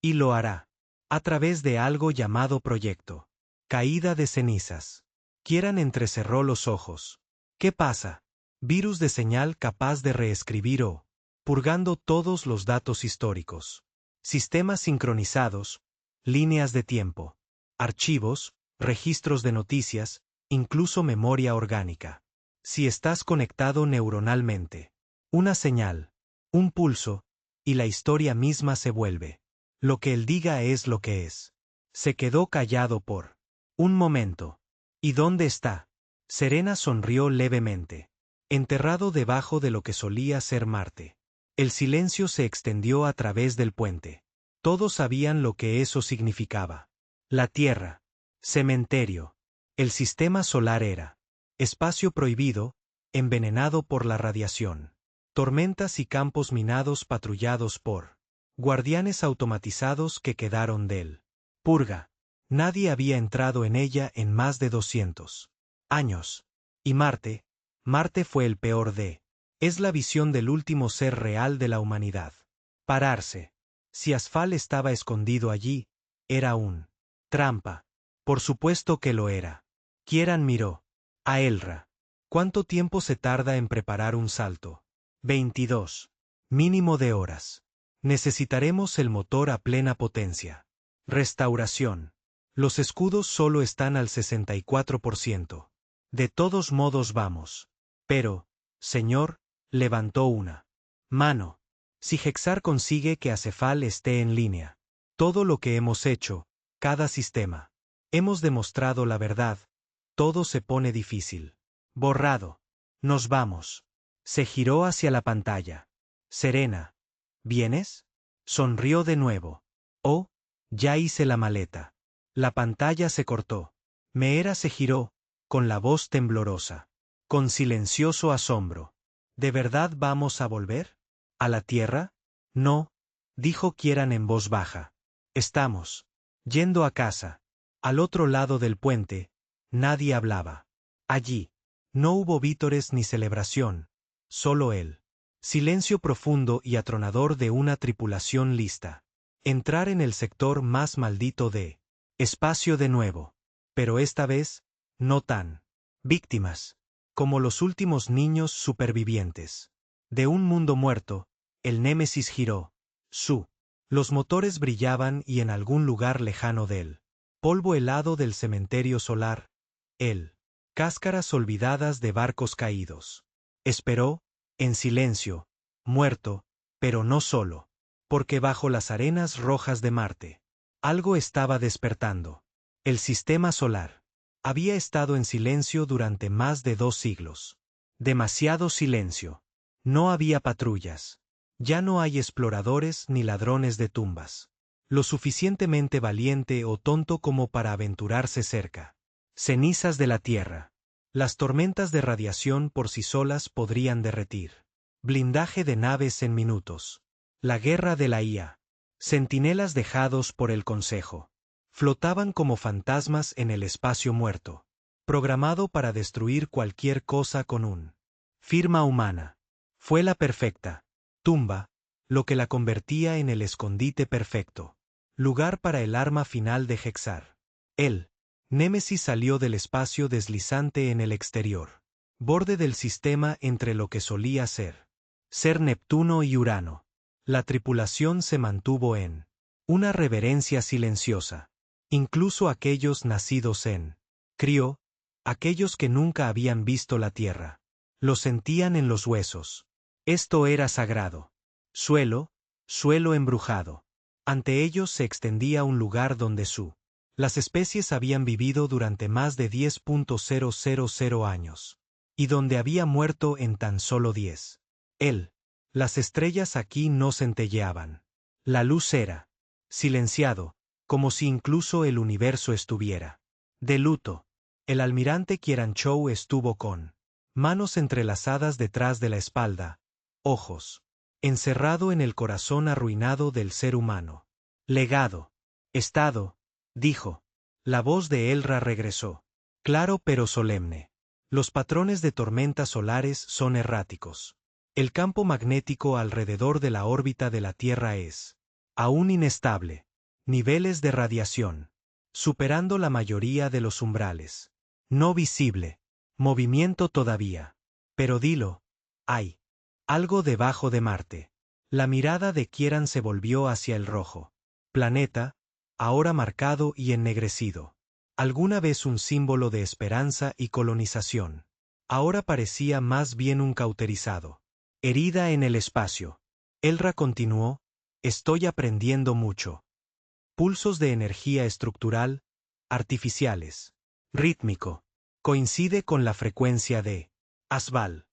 Y lo hará. A través de algo llamado proyecto. Caída de cenizas. Kieran entrecerró los ojos. ¿Qué pasa? Virus de señal capaz de reescribir o purgando todos los datos históricos. Sistemas sincronizados, líneas de tiempo, archivos, registros de noticias, incluso memoria orgánica. Si estás conectado neuronalmente. Una señal, un pulso, y la historia misma se vuelve. Lo que él diga es lo que es. Se quedó callado por un momento. ¿Y dónde está? Serena sonrió levemente. Enterrado debajo de lo que solía ser Marte. El silencio se extendió a través del puente. Todos sabían lo que eso significaba. La Tierra. Cementerio. El sistema solar era. Espacio prohibido, envenenado por la radiación. Tormentas y campos minados patrullados por guardianes automatizados que quedaron del purga. Nadie había entrado en ella en más de 200 años. Y Marte fue el peor de. Es la visión del último ser real de la humanidad. Pararse. Si Asfal estaba escondido allí, era un trampa. Por supuesto que lo era. Kieran miró a Elra. ¿Cuánto tiempo se tarda en preparar un salto? 22. Mínimo de horas. Necesitaremos el motor a plena potencia. Restauración. Los escudos solo están al 64%. De todos modos vamos. Pero, señor, levantó una mano. Si Hexar consigue que Acefal esté en línea. Todo lo que hemos hecho, cada sistema. Hemos demostrado la verdad. Todo se pone difícil. Borrado. Nos vamos. Se giró hacia la pantalla. Serena. ¿Vienes? Sonrió de nuevo. Oh, ya hice la maleta. La pantalla se cortó. Meera se giró, con la voz temblorosa. Con silencioso asombro. ¿De verdad vamos a volver? ¿A la Tierra? No, dijo Kieran en voz baja. Estamos yendo a casa. Al otro lado del puente, nadie hablaba. Allí, no hubo vítores ni celebración. Solo él. Silencio profundo y atronador de una tripulación lista. Entrar en el sector más maldito de espacio de nuevo. Pero esta vez, no tan víctimas como los últimos niños supervivientes. De un mundo muerto, el Némesis giró. Los motores brillaban y en algún lugar lejano del polvo helado del cementerio solar, cáscaras olvidadas de barcos caídos. Esperó, en silencio, muerto, pero no solo. Porque bajo las arenas rojas de Marte, algo estaba despertando. El sistema solar había estado en silencio durante más de 2 siglos. Demasiado silencio. No había patrullas. Ya no hay exploradores ni ladrones de tumbas. Lo suficientemente valiente o tonto como para aventurarse cerca. Cenizas de la Tierra. Las tormentas de radiación por sí solas podrían derretir. Blindaje de naves en minutos. La guerra de la IA. Centinelas dejados por el Consejo. Flotaban como fantasmas en el espacio muerto. Programado para destruir cualquier cosa con un firma humana. Fue la perfecta tumba, lo que la convertía en el escondite perfecto. Lugar para el arma final de Hexar. Némesis salió del espacio deslizante en el exterior. Borde del sistema entre lo que solía ser Neptuno y Urano. La tripulación se mantuvo en una reverencia silenciosa. Incluso aquellos nacidos en Crío, aquellos que nunca habían visto la Tierra, lo sentían en los huesos. Esto era sagrado. Suelo embrujado. Ante ellos se extendía un lugar donde las especies habían vivido durante más de 10.000 años. y donde había muerto en tan solo 10. Él. Las estrellas aquí no centelleaban. La luz era silenciado, como si incluso el universo estuviera de luto. El almirante Kieranchou estuvo con manos entrelazadas detrás de la espalda, ojos encerrado en el corazón arruinado del ser humano. Legado. Estado, dijo. La voz de Elra regresó. Claro pero solemne. Los patrones de tormentas solares son erráticos. El campo magnético alrededor de la órbita de la Tierra es aún inestable. Niveles de radiación superando la mayoría de los umbrales. No visible. Movimiento todavía. Pero dilo. Hay algo debajo de Marte. La mirada de Kieran se volvió hacia el rojo planeta, ahora marcado y ennegrecido. Alguna vez un símbolo de esperanza y colonización. Ahora parecía más bien un cauterizado. Herida en el espacio. Elra continuó, estoy aprendiendo mucho. Pulsos de energía estructural, artificiales. Rítmico. Coincide con la frecuencia de Asval.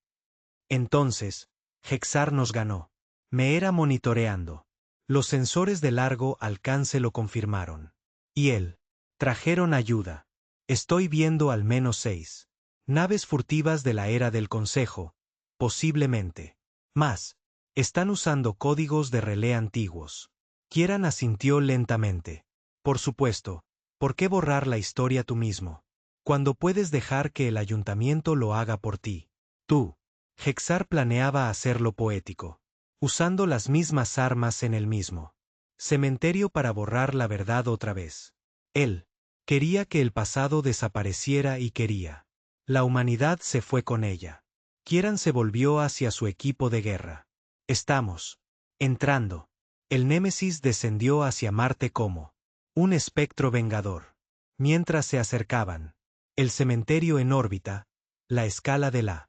Entonces, Hexar nos ganó. Me era monitoreando. Los sensores de largo alcance lo confirmaron. Y él. Trajeron ayuda. Estoy viendo al menos 6 naves furtivas de la era del Consejo, posiblemente más. Están usando códigos de relé antiguos. Kieran asintió lentamente. Por supuesto, ¿por qué borrar la historia tú mismo? Cuando puedes dejar que el ayuntamiento lo haga por ti. Tú. Hexar planeaba hacerlo poético. Usando las mismas armas en el mismo cementerio para borrar la verdad otra vez. Él quería que el pasado desapareciera y quería. La humanidad se fue con ella. Kieran se volvió hacia su equipo de guerra. Estamos entrando. El Némesis descendió hacia Marte como un espectro vengador. Mientras se acercaban, el cementerio en órbita, la escala de la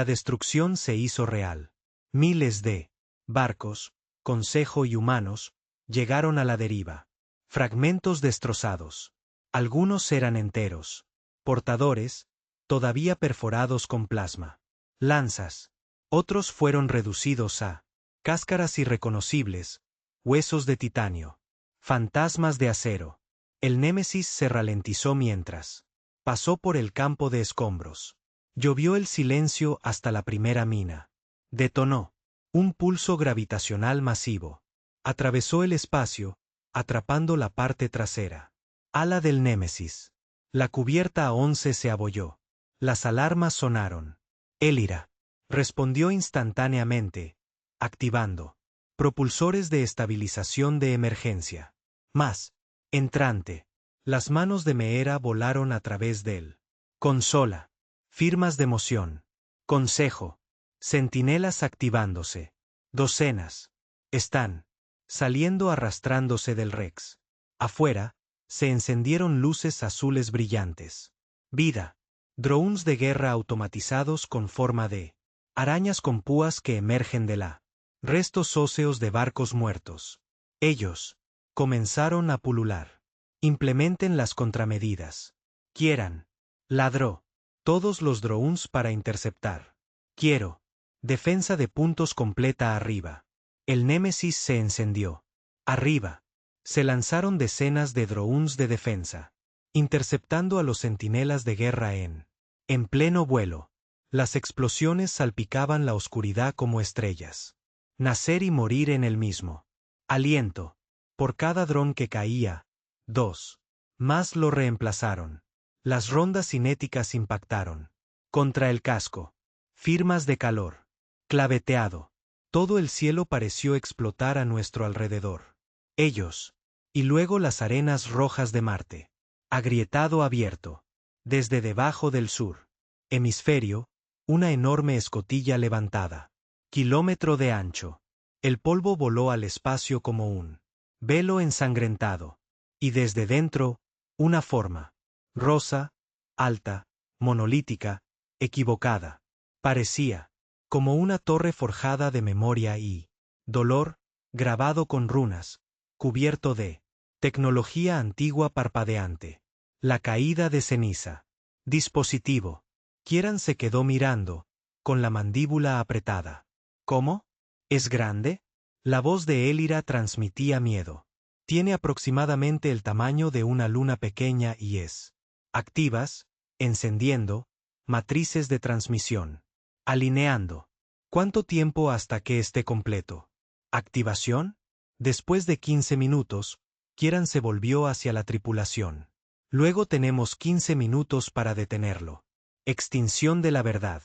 destrucción se hizo real. Miles de barcos, consejo y humanos, llegaron a la deriva. Fragmentos destrozados. Algunos eran enteros. Portadores, todavía perforados con plasma. Lanzas. Otros fueron reducidos a cáscaras irreconocibles, huesos de titanio. Fantasmas de acero. El Némesis se ralentizó mientras pasó por el campo de escombros. Llovió el silencio hasta la primera mina. Detonó. Un pulso gravitacional masivo. Atravesó el espacio, atrapando la parte trasera. Ala del Némesis. La cubierta a 11 se abolló. Las alarmas sonaron. Elira respondió instantáneamente, activando propulsores de estabilización de emergencia. Más. Entrante. Las manos de Meera volaron a través del consola. Firmas de moción. Consejo. Centinelas activándose. Docenas. Están saliendo arrastrándose del Rex. Afuera, se encendieron luces azules brillantes. Vida. Drones de guerra automatizados con forma de arañas con púas que emergen de la restos óseos de barcos muertos. Ellos comenzaron a pulular. Implementen las contramedidas. Quieran. Ladró. Todos los drones para interceptar. Quiero. Defensa de puntos completa arriba. El Némesis se encendió. Arriba. Se lanzaron decenas de drones de defensa, interceptando a los centinelas de guerra en pleno vuelo. Las explosiones salpicaban la oscuridad como estrellas. Nacer y morir en el mismo aliento. Por cada dron que caía, 2 más lo reemplazaron. Las rondas cinéticas impactaron contra el casco. Firmas de calor. Claveteado. Todo el cielo pareció explotar a nuestro alrededor. Ellos. Y luego las arenas rojas de Marte. Agrietado abierto. Desde debajo del sur hemisferio, una enorme escotilla levantada. Kilómetro de ancho. El polvo voló al espacio como un velo ensangrentado. Y desde dentro, una forma. Rosa, alta, monolítica, equivocada. Parecía como una torre forjada de memoria y dolor, grabado con runas, cubierto de tecnología antigua parpadeante. La caída de ceniza. Dispositivo. Kieran se quedó mirando, con la mandíbula apretada. ¿Cómo? ¿Es grande? La voz de Elira transmitía miedo. Tiene aproximadamente el tamaño de una luna pequeña y es. Activas, encendiendo, matrices de transmisión. Alineando. ¿Cuánto tiempo hasta que esté completo? ¿Activación? Después de 15 minutos, Kieran se volvió hacia la tripulación. Luego tenemos 15 minutos para detenerlo. Extinción de la verdad.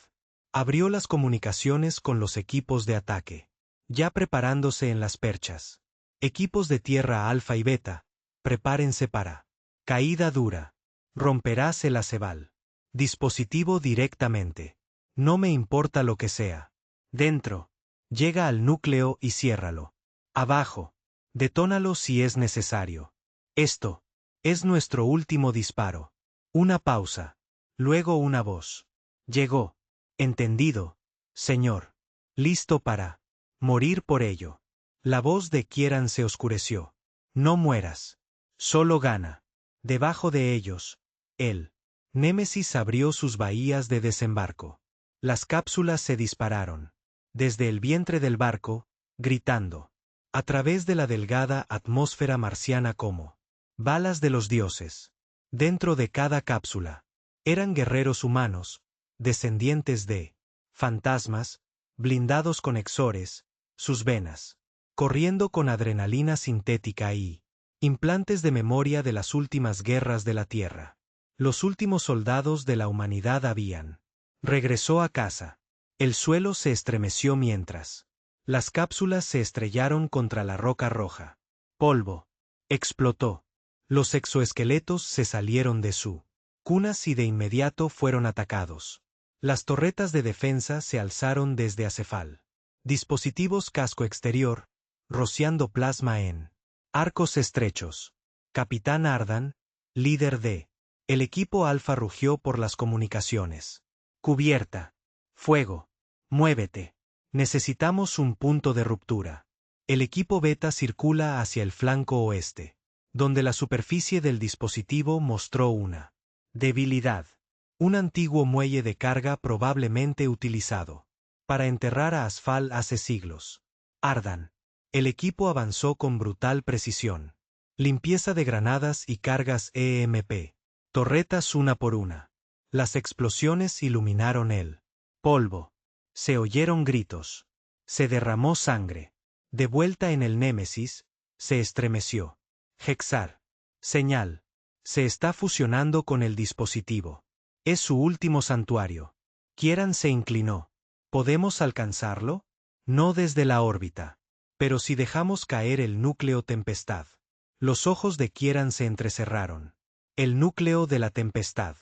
Abrió las comunicaciones con los equipos de ataque. Ya preparándose en las perchas. Equipos de tierra alfa y beta, prepárense para. Caída dura. Romperás el aceval. Dispositivo directamente. No me importa lo que sea. Dentro. Llega al núcleo y ciérralo. Abajo. Detónalo si es necesario. Esto. Es nuestro último disparo. Una pausa. Luego una voz. Llegó. Entendido, señor. Listo para. Morir por ello. La voz de Kieran se oscureció. No mueras. Solo gana. Debajo de ellos. Él. Némesis abrió sus bahías de desembarco. Las cápsulas se dispararon. Desde el vientre del barco, gritando. A través de la delgada atmósfera marciana como. Balas de los dioses. Dentro de cada cápsula. Eran guerreros humanos, descendientes de. Fantasmas, blindados con exores, sus venas. Corriendo con adrenalina sintética y. Implantes de memoria de las últimas guerras de la Tierra. Los últimos soldados de la humanidad habían. Regresó a casa. El suelo se estremeció mientras. Las cápsulas se estrellaron contra la roca roja. Polvo. Explotó. Los exoesqueletos se salieron de su cunas y de inmediato fueron atacados. Las torretas de defensa se alzaron desde Acefal. Dispositivos casco exterior, rociando plasma en arcos estrechos. Capitán Ardan, líder de. El equipo Alfa rugió por las comunicaciones. Cubierta. Fuego. Muévete. Necesitamos un punto de ruptura. El equipo Beta circula hacia el flanco oeste, donde la superficie del dispositivo mostró una debilidad. Un antiguo muelle de carga probablemente utilizado para enterrar a Asfal hace siglos. Ardan. El equipo avanzó con brutal precisión. Limpieza de granadas y cargas EMP. Torretas una por una. Las explosiones iluminaron el polvo. Se oyeron gritos. Se derramó sangre. De vuelta en el Némesis, se estremeció. Hexar. Señal. Se está fusionando con el dispositivo. Es su último santuario. Kieran se inclinó. ¿Podemos alcanzarlo? No desde la órbita. Pero si dejamos caer el núcleo tempestad. Los ojos de Kieran se entrecerraron. El núcleo de la tempestad.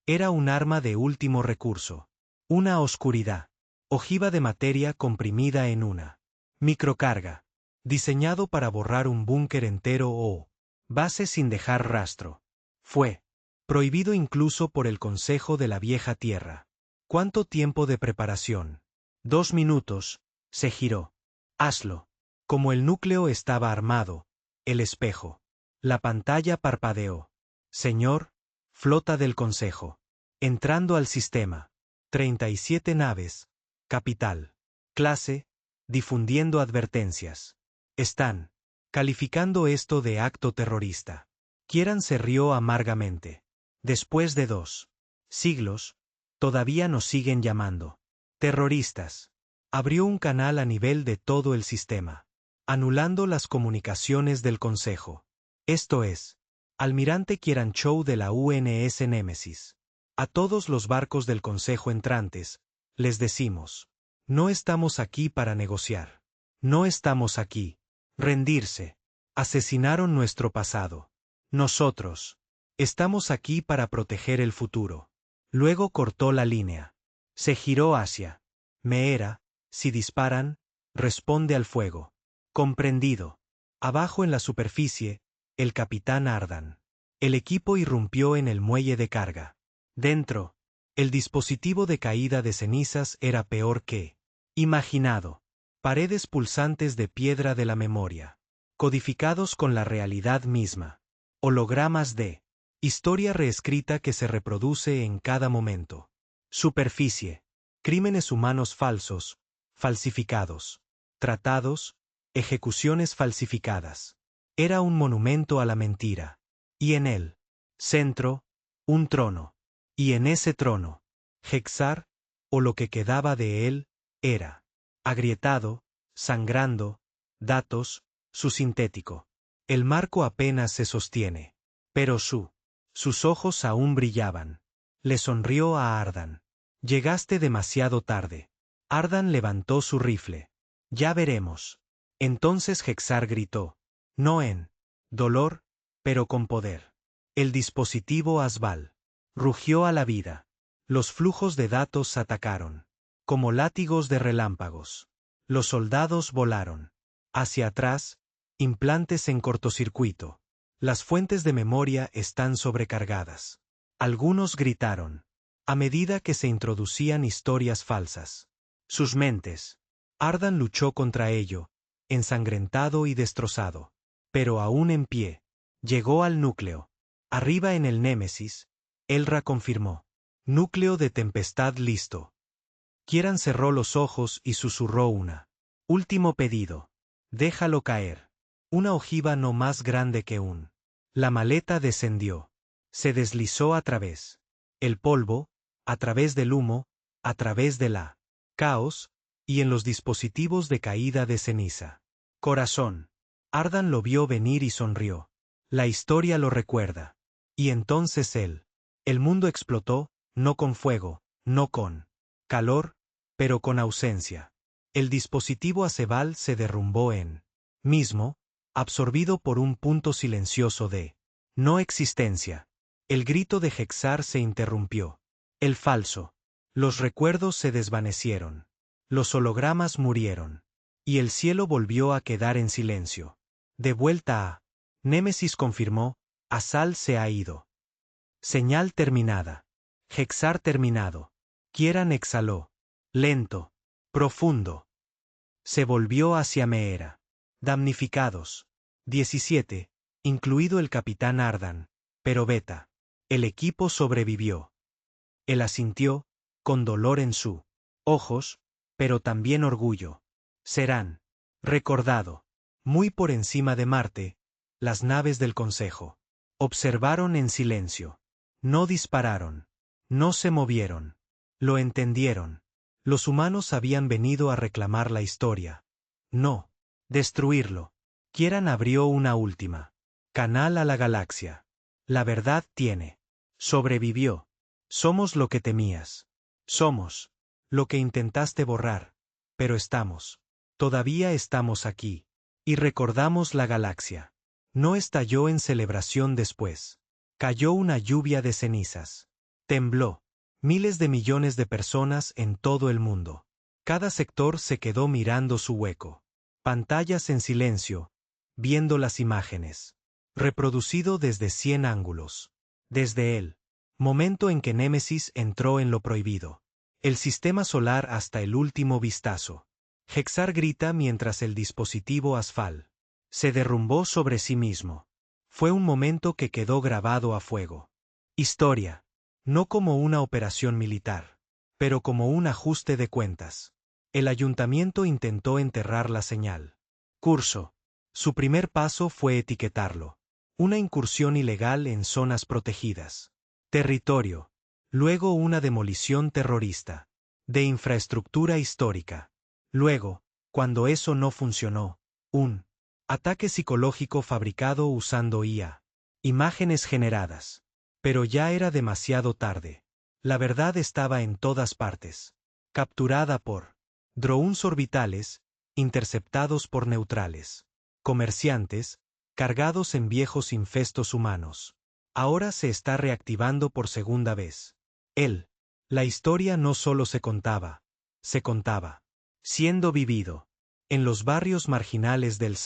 Era un arma de último recurso. Una oscuridad. Ojiva de materia comprimida en una microcarga. Diseñado para borrar un búnker entero o base sin dejar rastro. Fue prohibido incluso por el Consejo de la Vieja Tierra. ¿Cuánto tiempo de preparación? 2 minutos. Se giró. Hazlo. Como el núcleo estaba armado. El espejo. La pantalla parpadeó. Señor, flota del Consejo. Entrando al sistema. 37 naves. Capital. Clase. Difundiendo advertencias. Están calificando esto de acto terrorista. Kieran se rió amargamente. Después de 2 siglos, todavía nos siguen llamando terroristas. Abrió un canal a nivel de todo el sistema, anulando las comunicaciones del Consejo. Esto es, Almirante Kieran Chow de la UNS Némesis. A todos los barcos del Consejo entrantes, les decimos, no estamos aquí para negociar. No estamos aquí. Rendirse. Asesinaron nuestro pasado. Nosotros. Estamos aquí para proteger el futuro. Luego cortó la línea. Se giró hacia. Meera, si disparan, responde al fuego. Comprendido. Abajo en la superficie, el capitán Ardan. El equipo irrumpió en el muelle de carga. Dentro, el dispositivo de caída de cenizas era peor que imaginado. Paredes pulsantes de piedra de la memoria. Codificados con la realidad misma. Hologramas de historia reescrita que se reproduce en cada momento. Superficie. Crímenes humanos falsos, falsificados. Tratados, ejecuciones falsificadas. Era un monumento a la mentira. Y en él, centro, un trono. Y en ese trono, Hexar, o lo que quedaba de él, era agrietado, sangrando, datos, su sintético. El marco apenas se sostiene. Pero sus ojos aún brillaban. Le sonrió a Ardan. Llegaste demasiado tarde. Ardan levantó su rifle. Ya veremos. Entonces Hexar gritó. No en dolor, pero con poder. El dispositivo Asval rugió a la vida. Los flujos de datos atacaron. Como látigos de relámpagos. Los soldados volaron. Hacia atrás, implantes en cortocircuito. Las fuentes de memoria están sobrecargadas. Algunos gritaron. A medida que se introducían historias falsas. Sus mentes. Ardan luchó contra ello, ensangrentado y destrozado. Pero aún en pie. Llegó al núcleo. Arriba en el Némesis, Elra confirmó. Núcleo de tempestad listo. Kieran cerró los ojos y susurró una. Último pedido. Déjalo caer. Una ojiva no más grande que un. La maleta descendió. Se deslizó a través. El polvo, a través del humo, a través de la caos, y en los dispositivos de caída de ceniza. Corazón. Ardan lo vio venir y sonrió. La historia lo recuerda. Y entonces el mundo explotó, no con fuego, no con calor, pero con ausencia. El dispositivo Asval se derrumbó mismo, absorbido por un punto silencioso de no existencia. El grito de Hexar se interrumpió. El falso. Los recuerdos se desvanecieron. Los hologramas murieron. Y el cielo volvió a quedar en silencio. De vuelta a Némesis confirmó, Asal se ha ido. Señal terminada. Hexar terminado. Kieran exhaló. Lento. Profundo. Se volvió hacia Meera. Damnificados. 17, incluido el capitán Ardan, pero Beta. El equipo sobrevivió. Él asintió, con dolor en su ojos, pero también orgullo. Serán recordado. Muy por encima de Marte, las naves del Consejo. Observaron en silencio. No dispararon. No se movieron. Lo entendieron. Los humanos habían venido a reclamar la historia. No. Destruirlo. Kieran abrió una última. Canal a la galaxia. La verdad tiene. Sobrevivió. Somos lo que temías. Somos lo que intentaste borrar. Pero estamos. Todavía estamos aquí. Y recordamos la galaxia. No estalló en celebración después. Cayó una lluvia de cenizas. Tembló. Miles de millones de personas en todo el mundo. Cada sector se quedó mirando su hueco. Pantallas en silencio, viendo las imágenes. Reproducido desde 100 ángulos. Desde el momento en que Némesis entró en lo prohibido. El sistema solar hasta el último vistazo. Hexar grita mientras el dispositivo Asval se derrumbó sobre sí mismo. Fue un momento que quedó grabado a fuego. Historia. No como una operación militar, pero como un ajuste de cuentas. El ayuntamiento intentó enterrar la señal. Curso. Su primer paso fue etiquetarlo. Una incursión ilegal en zonas protegidas. Territorio. Luego una demolición terrorista. De infraestructura histórica. Luego, cuando eso no funcionó, un ataque psicológico fabricado usando IA. Imágenes generadas. Pero ya era demasiado tarde. La verdad estaba en todas partes. Capturada por drones orbitales, interceptados por neutrales. Comerciantes, cargados en viejos infestos humanos. Ahora se está reactivando por segunda vez. La historia no solo se contaba, siendo vivido. En los barrios marginales del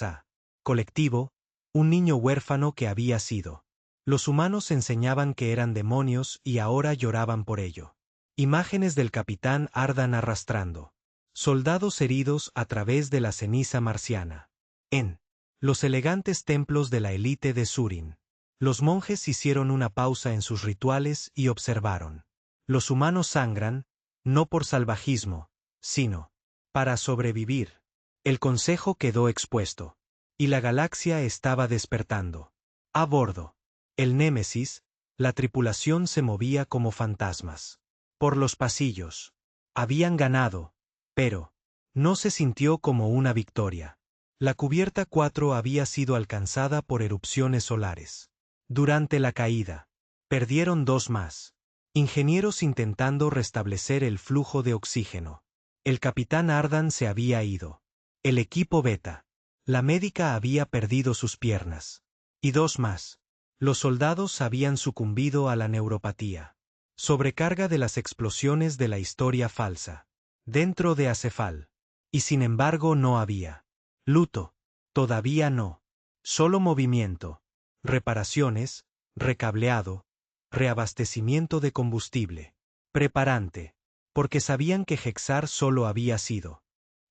colectivo, un niño huérfano que había sido. Los humanos enseñaban que eran demonios y ahora lloraban por ello. Imágenes del capitán Ardan arrastrando soldados heridos a través de la ceniza marciana. En los elegantes templos de la élite de Surin, los monjes hicieron una pausa en sus rituales y observaron. Los humanos sangran, no por salvajismo, sino para sobrevivir. El consejo quedó expuesto. Y la galaxia estaba despertando. A bordo. El Némesis, la tripulación se movía como fantasmas. Por los pasillos. Habían ganado, pero no se sintió como una victoria. La cubierta 4 había sido alcanzada por erupciones solares. Durante la caída, perdieron 2 más. Ingenieros intentando restablecer el flujo de oxígeno. El capitán Ardan se había ido. El equipo Beta. La médica había perdido sus piernas. Y 2 más. Los soldados habían sucumbido a la neuropatía. Sobrecarga de las explosiones de la historia falsa. Dentro de Acefal. Y sin embargo no había luto. Todavía no. Solo movimiento. Reparaciones, recableado, reabastecimiento de combustible. Preparante. Porque sabían que Hexar solo había sido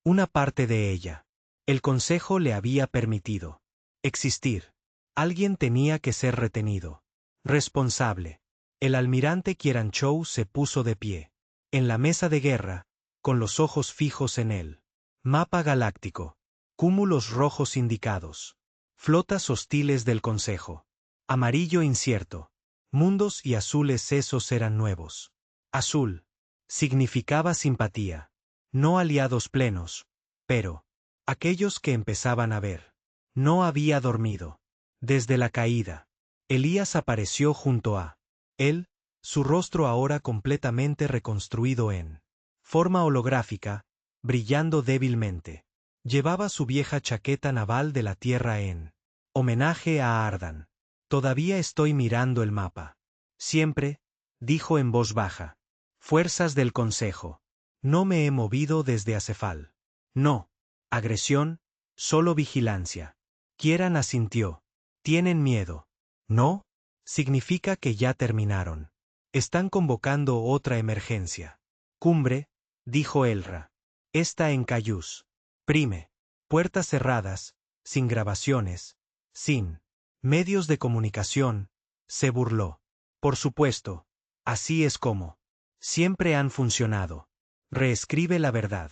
una parte de ella. El consejo le había permitido existir. Alguien tenía que ser retenido. Responsable. El almirante Kieranchou se puso de pie. En la mesa de guerra, con los ojos fijos en él. Mapa galáctico. Cúmulos rojos indicados. Flotas hostiles del Consejo. Amarillo incierto. Mundos y azules esos eran nuevos. Azul. Significaba simpatía. No aliados plenos. Pero aquellos que empezaban a ver. No había dormido. Desde la caída. Elías apareció junto a él, su rostro ahora completamente reconstruido en forma holográfica, brillando débilmente. Llevaba su vieja chaqueta naval de la Tierra en homenaje a Ardan. Todavía estoy mirando el mapa. Siempre, dijo en voz baja. Fuerzas del Consejo. No me he movido desde Acefal. No. Agresión, solo vigilancia. Kieran asintió. Tienen miedo. ¿No? Significa que ya terminaron. Están convocando otra emergencia. Cumbre, dijo Elra. Está en Cayús. Prime. Puertas cerradas, sin grabaciones, sin medios de comunicación, se burló. Por supuesto, así es como siempre han funcionado. Reescribe la verdad.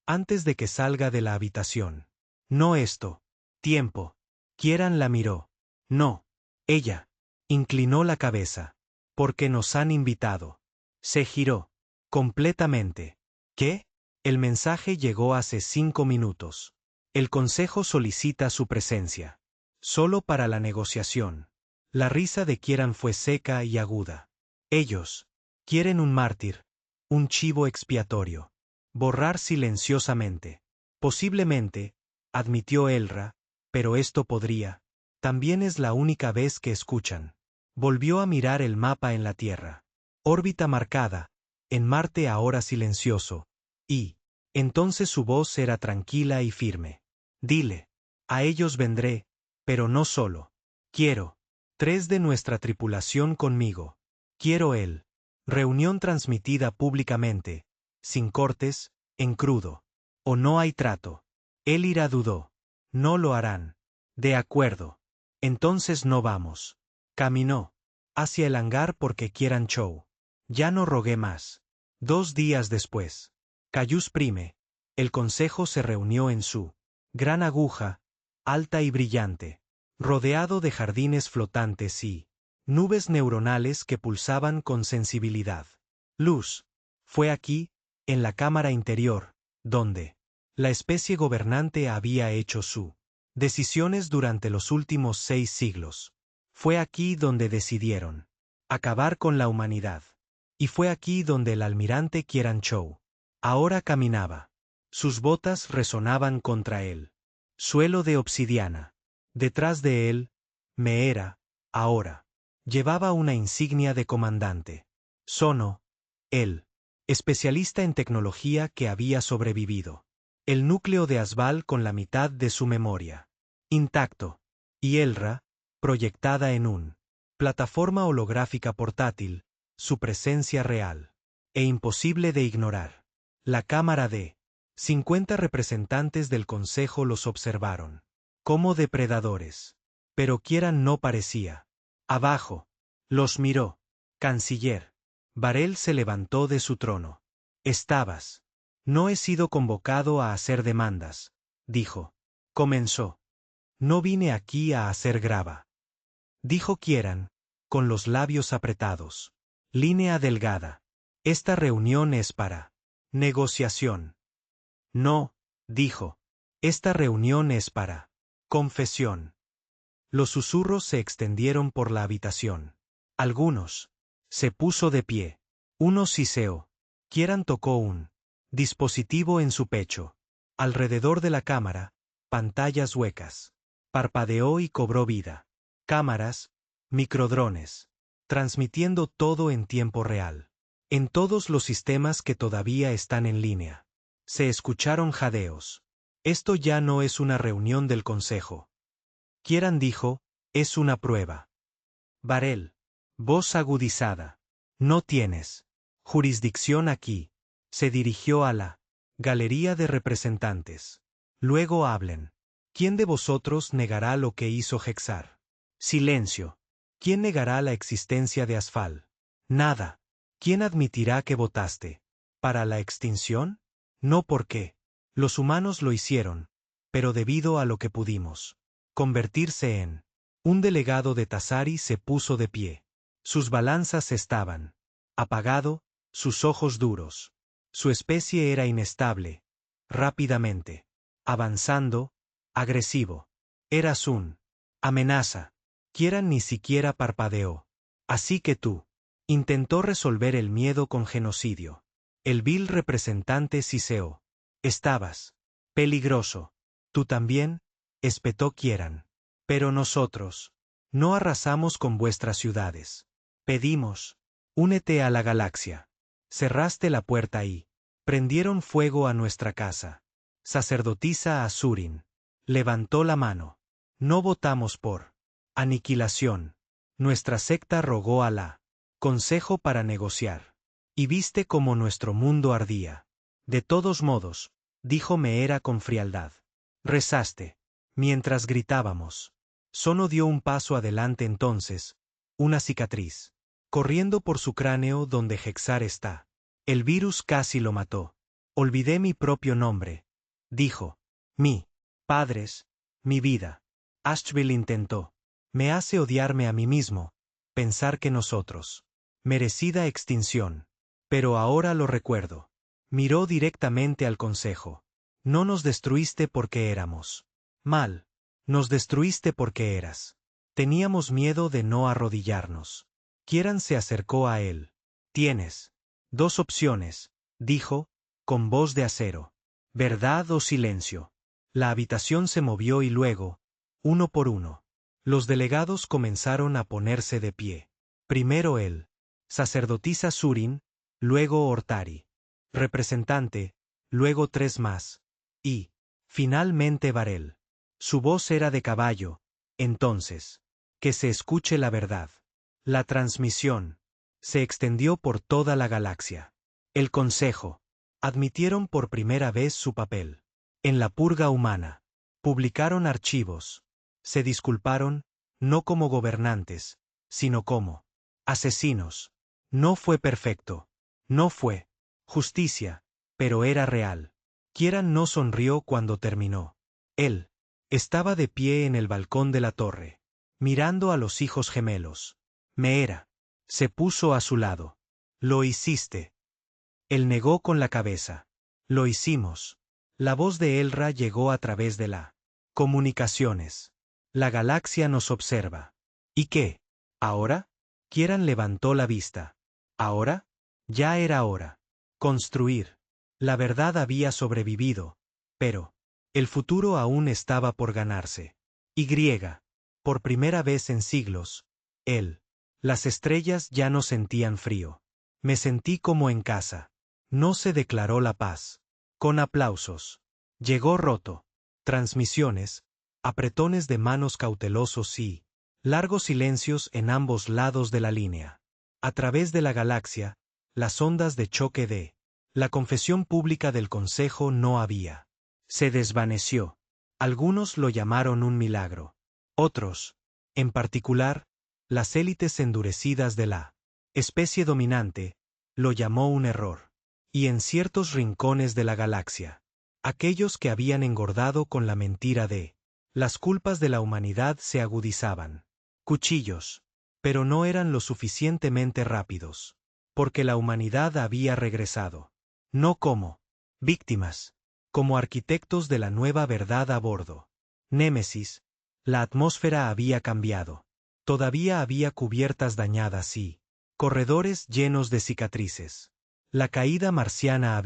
Antes de que salga de la habitación. No esto. Tiempo. Kieran la miró. No. Ella. Inclinó la cabeza. Porque nos han invitado. Se giró. Completamente. ¿Qué? El mensaje llegó hace 5 minutos. El Consejo solicita su presencia. Solo para la negociación. La risa de Kieran fue seca y aguda. Ellos quieren un mártir. Un chivo expiatorio. Borrar silenciosamente. Posiblemente, admitió Elra, pero esto podría. También es la única vez que escuchan. Volvió a mirar el mapa en la Tierra. Órbita marcada. En Marte ahora silencioso. Y entonces su voz era tranquila y firme. Dile. A ellos vendré, pero no solo. Quiero 3 de nuestra tripulación conmigo. Quiero él. Reunión transmitida públicamente, sin cortes, en crudo. O no hay trato. Elira dudó. No lo harán. De acuerdo. Entonces no vamos. Caminó hacia el hangar porque Kieranchou. Ya no rogué más. 2 días después. Cayús Prime. El consejo se reunió en su gran aguja, alta y brillante, rodeado de jardines flotantes y nubes neuronales que pulsaban con sensibilidad. Luz. Fue aquí, en la cámara interior, donde la especie gobernante había hecho su decisiones durante los últimos 6 siglos. Fue aquí donde decidieron acabar con la humanidad. Y fue aquí donde el almirante Kieranchou ahora caminaba. Sus botas resonaban contra él. Suelo de obsidiana. Detrás de él, Meera, ahora, llevaba una insignia de comandante. Sono, él, especialista en tecnología que había sobrevivido. El núcleo de Asbal con la mitad de su memoria. Intacto. Y Elra, proyectada en un plataforma holográfica portátil, su presencia real. E imposible de ignorar. La cámara de 50 representantes del Consejo los observaron. Como depredadores. Pero Kieran no parecía. Abajo. Los miró. Canciller. Varel se levantó de su trono. Estabas. No he sido convocado a hacer demandas, dijo. Comenzó. No vine aquí a hacer grava. Dijo Kieran, con los labios apretados. Línea delgada. Esta reunión es para negociación. No, dijo. Esta reunión es para confesión. Los susurros se extendieron por la habitación. Algunos. Se puso de pie. Uno siseó. Kieran tocó un dispositivo en su pecho. Alrededor de la cámara, pantallas huecas. Parpadeó y cobró vida. Cámaras, microdrones. Transmitiendo todo en tiempo real. En todos los sistemas que todavía están en línea. Se escucharon jadeos. Esto ya no es una reunión del Consejo. Kieran dijo, es una prueba. Varel. Voz agudizada. No tienes jurisdicción aquí. Se dirigió a la galería de representantes. Luego hablen. ¿Quién de vosotros negará lo que hizo Hexar? Silencio. ¿Quién negará la existencia de Asfal? Nada. ¿Quién admitirá que votaste? ¿Para la extinción? No porque los humanos lo hicieron, pero debido a lo que pudimos convertirse en. Un delegado de Tazari se puso de pie. Sus balanzas estaban apagado, sus ojos duros. Su especie era inestable. Rápidamente. Avanzando. Agresivo. Eras un amenaza. Kieran ni siquiera parpadeó. Así que tú. Intentó resolver el miedo con genocidio. El vil representante siseó. Estabas peligroso. Tú también, espetó Kieran. Pero nosotros no arrasamos con vuestras ciudades. Pedimos, únete a la galaxia. Cerraste la puerta y prendieron fuego a nuestra casa. Sacerdotisa Azurin levantó la mano. No votamos por aniquilación. Nuestra secta rogó a la Consejo para negociar. Y viste cómo nuestro mundo ardía. De todos modos, dijo Meera con frialdad. Rezaste. Mientras gritábamos. Sono dio un paso adelante entonces. Una cicatriz. Corriendo por su cráneo donde Hexar está. El virus casi lo mató. Olvidé mi propio nombre. Dijo. Mi padres. Mi vida. Ashville intentó. Me hace odiarme a mí mismo. Pensar que nosotros. Merecida extinción. Pero ahora lo recuerdo. Miró directamente al Consejo. No nos destruiste porque éramos mal. Nos destruiste porque eras. Teníamos miedo de no arrodillarnos. Kieran se acercó a él. Tienes dos opciones, dijo, con voz de acero. Verdad o silencio. La habitación se movió y luego, uno por uno, los delegados comenzaron a ponerse de pie. Primero él. Sacerdotisa Surin, luego Ortari. Representante, luego tres más. Y, finalmente Varel. Su voz era de caballo. Entonces, que se escuche la verdad. La transmisión se extendió por toda la galaxia. El Consejo admitieron por primera vez su papel en la purga humana. Publicaron archivos. Se disculparon, no como gobernantes, sino como asesinos. No fue perfecto. No fue justicia, pero era real. Kieran no sonrió cuando terminó. Él estaba de pie en el balcón de la torre, mirando a los hijos gemelos. Meera se puso a su lado. Lo hiciste. Él negó con la cabeza. Lo hicimos. La voz de Elra llegó a través de la comunicaciones. La galaxia nos observa. ¿Y qué? ¿Ahora? Kieran levantó la vista. ¿Ahora? Ya era hora. Construir. La verdad había sobrevivido, pero el futuro aún estaba por ganarse. Y, por primera vez en siglos, él. Las estrellas ya no sentían frío. Me sentí como en casa. No se declaró la paz. Con aplausos. Llegó roto. Transmisiones, apretones de manos cautelosos y largos silencios en ambos lados de la línea. A través de la galaxia, las ondas de choque de la confesión pública del Consejo no había. Se desvaneció. Algunos lo llamaron un milagro. Otros, en particular, las élites endurecidas de la especie dominante, lo llamó un error. Y en ciertos rincones de la galaxia, aquellos que habían engordado con la mentira de las culpas de la humanidad se agudizaban. Cuchillos. Pero no eran lo suficientemente rápidos. Porque la humanidad había regresado. No como víctimas, como arquitectos de la nueva verdad a bordo. Némesis. La atmósfera había cambiado. Todavía había cubiertas dañadas y corredores llenos de cicatrices. La caída marciana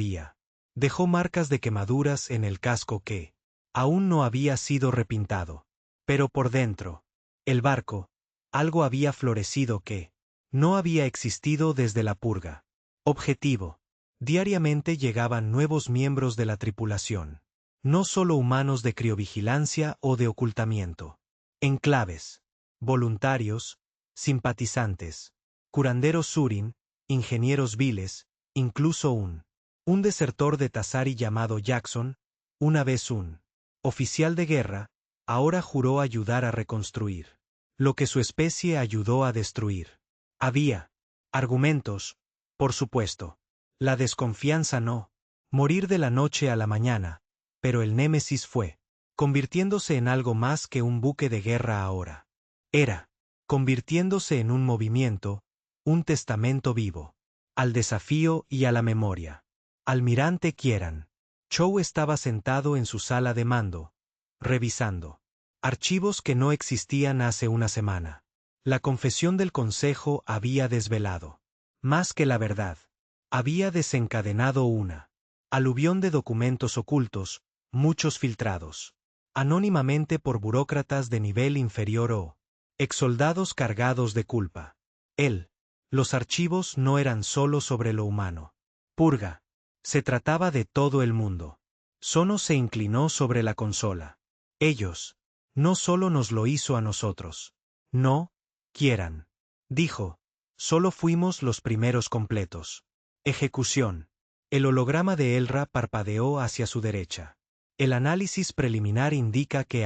dejó marcas de quemaduras en el casco que aún no había sido repintado. Pero por dentro, el barco, algo había florecido que no había existido desde la purga. Objetivo. Diariamente llegaban nuevos miembros de la tripulación. No solo humanos de criovigilancia o de ocultamiento. Enclaves. Voluntarios. Simpatizantes. Curanderos Surin. Ingenieros viles. Incluso un desertor de Tazari llamado Jackson, una vez un oficial de guerra, ahora juró ayudar a reconstruir lo que su especie ayudó a destruir. Había argumentos, por supuesto. La desconfianza no. Morir de la noche a la mañana. Pero el Némesis fue convirtiéndose en algo más que un buque de guerra ahora. Era convirtiéndose en un movimiento, un testamento vivo. Al desafío y a la memoria. Almirante Kieran. Chow estaba sentado en su sala de mando, revisando archivos que no existían hace una semana. La confesión del Consejo había desvelado más que la verdad. Había desencadenado una aluvión de documentos ocultos, muchos filtrados anónimamente por burócratas de nivel inferior o exsoldados cargados de culpa. Los archivos no eran solo sobre lo humano. Purga. Se trataba de todo el mundo. Sono se inclinó sobre la consola. Ellos. No solo nos lo hizo a nosotros. No, Kieran. Dijo. Solo fuimos los primeros completos. Ejecución. El holograma de Elra parpadeó hacia su derecha. El análisis preliminar indica que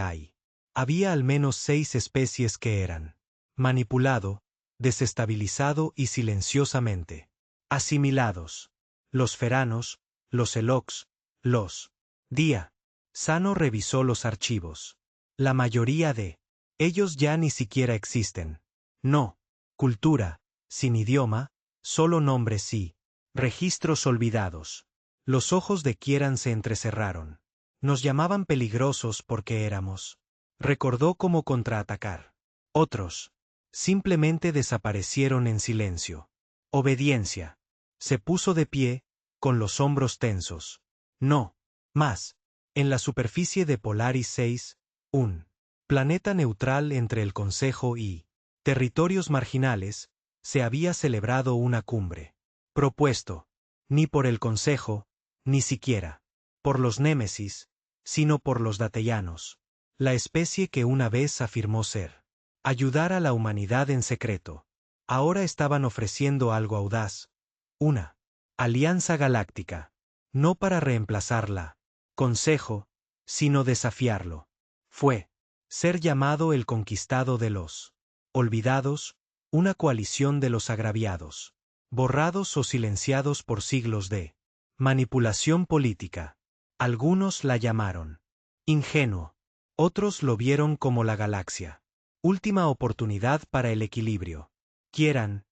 había al menos 6 especies que eran manipulado, desestabilizado y silenciosamente asimilados. Los feranos, los elox, los Día. Sano revisó los archivos. La mayoría de ellos ya ni siquiera existen. No. Cultura, sin idioma, solo nombres y registros olvidados. Los ojos de Kieran se entrecerraron. Nos llamaban peligrosos porque éramos. Recordó cómo contraatacar. Otros simplemente desaparecieron en silencio. Obediencia. Se puso de pie, con los hombros tensos. No. Más. En la superficie de Polaris 6, un planeta neutral entre el Consejo y territorios marginales, se había celebrado una cumbre. Propuesto. Ni por el Consejo, ni siquiera por los Némesis, sino por los datellanos. La especie que una vez afirmó ser. Ayudar a la humanidad en secreto. Ahora estaban ofreciendo algo audaz. Una alianza galáctica. No para reemplazarla Consejo, sino desafiarlo. Fue ser llamado el conquistado de los olvidados, una coalición de los agraviados, borrados o silenciados por siglos de manipulación política. Algunos la llamaron ingenuo, otros lo vieron como la galaxia. Última oportunidad para el equilibrio. Kieran,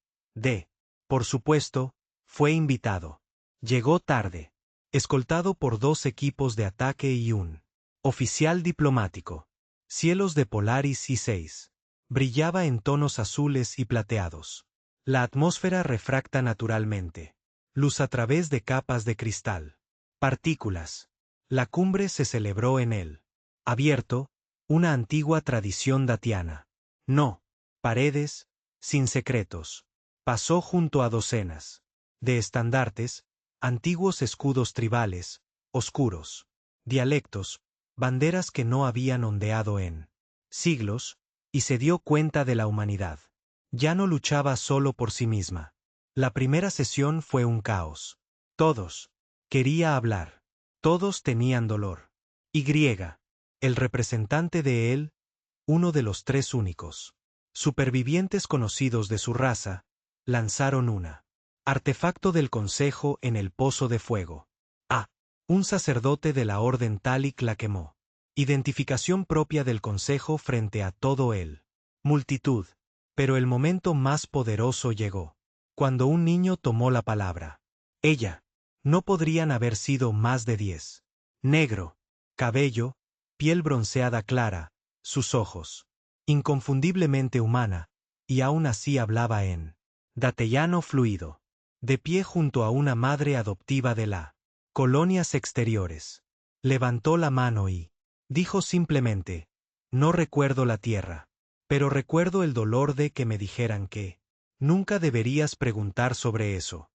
por supuesto, fue invitado. Llegó tarde, escoltado por 2 equipos de ataque y un oficial diplomático. Cielos de Polaris y 6. Brillaba en tonos azules y plateados. La atmósfera refracta naturalmente. Luz a través de capas de cristal. Partículas. La cumbre se celebró en él. Abierto, una antigua tradición datiana. No. Paredes, sin secretos. Pasó junto a docenas de estandartes, antiguos escudos tribales, oscuros, dialectos, banderas que no habían ondeado en siglos, y se dio cuenta de la humanidad. Ya no luchaba solo por sí misma. La primera sesión fue un caos. Todos quería hablar. Todos tenían dolor. Y, el representante de él, uno de los 3 únicos supervivientes conocidos de su raza, lanzaron una Artefacto del Consejo en el Pozo de Fuego. A. Un sacerdote de la Orden Talik la quemó. Identificación propia del Consejo frente a todo él. Multitud. Pero el momento más poderoso llegó. Cuando un niño tomó la palabra. Ella. No podrían haber sido más de 10. Negro. Cabello. Piel bronceada clara. Sus ojos. Inconfundiblemente humana. Y aún así hablaba en datellano fluido. De pie junto a una madre adoptiva de la Colonias Exteriores. Levantó la mano y dijo simplemente: no recuerdo la tierra. Pero recuerdo el dolor de que me dijeran que nunca deberías preguntar sobre eso.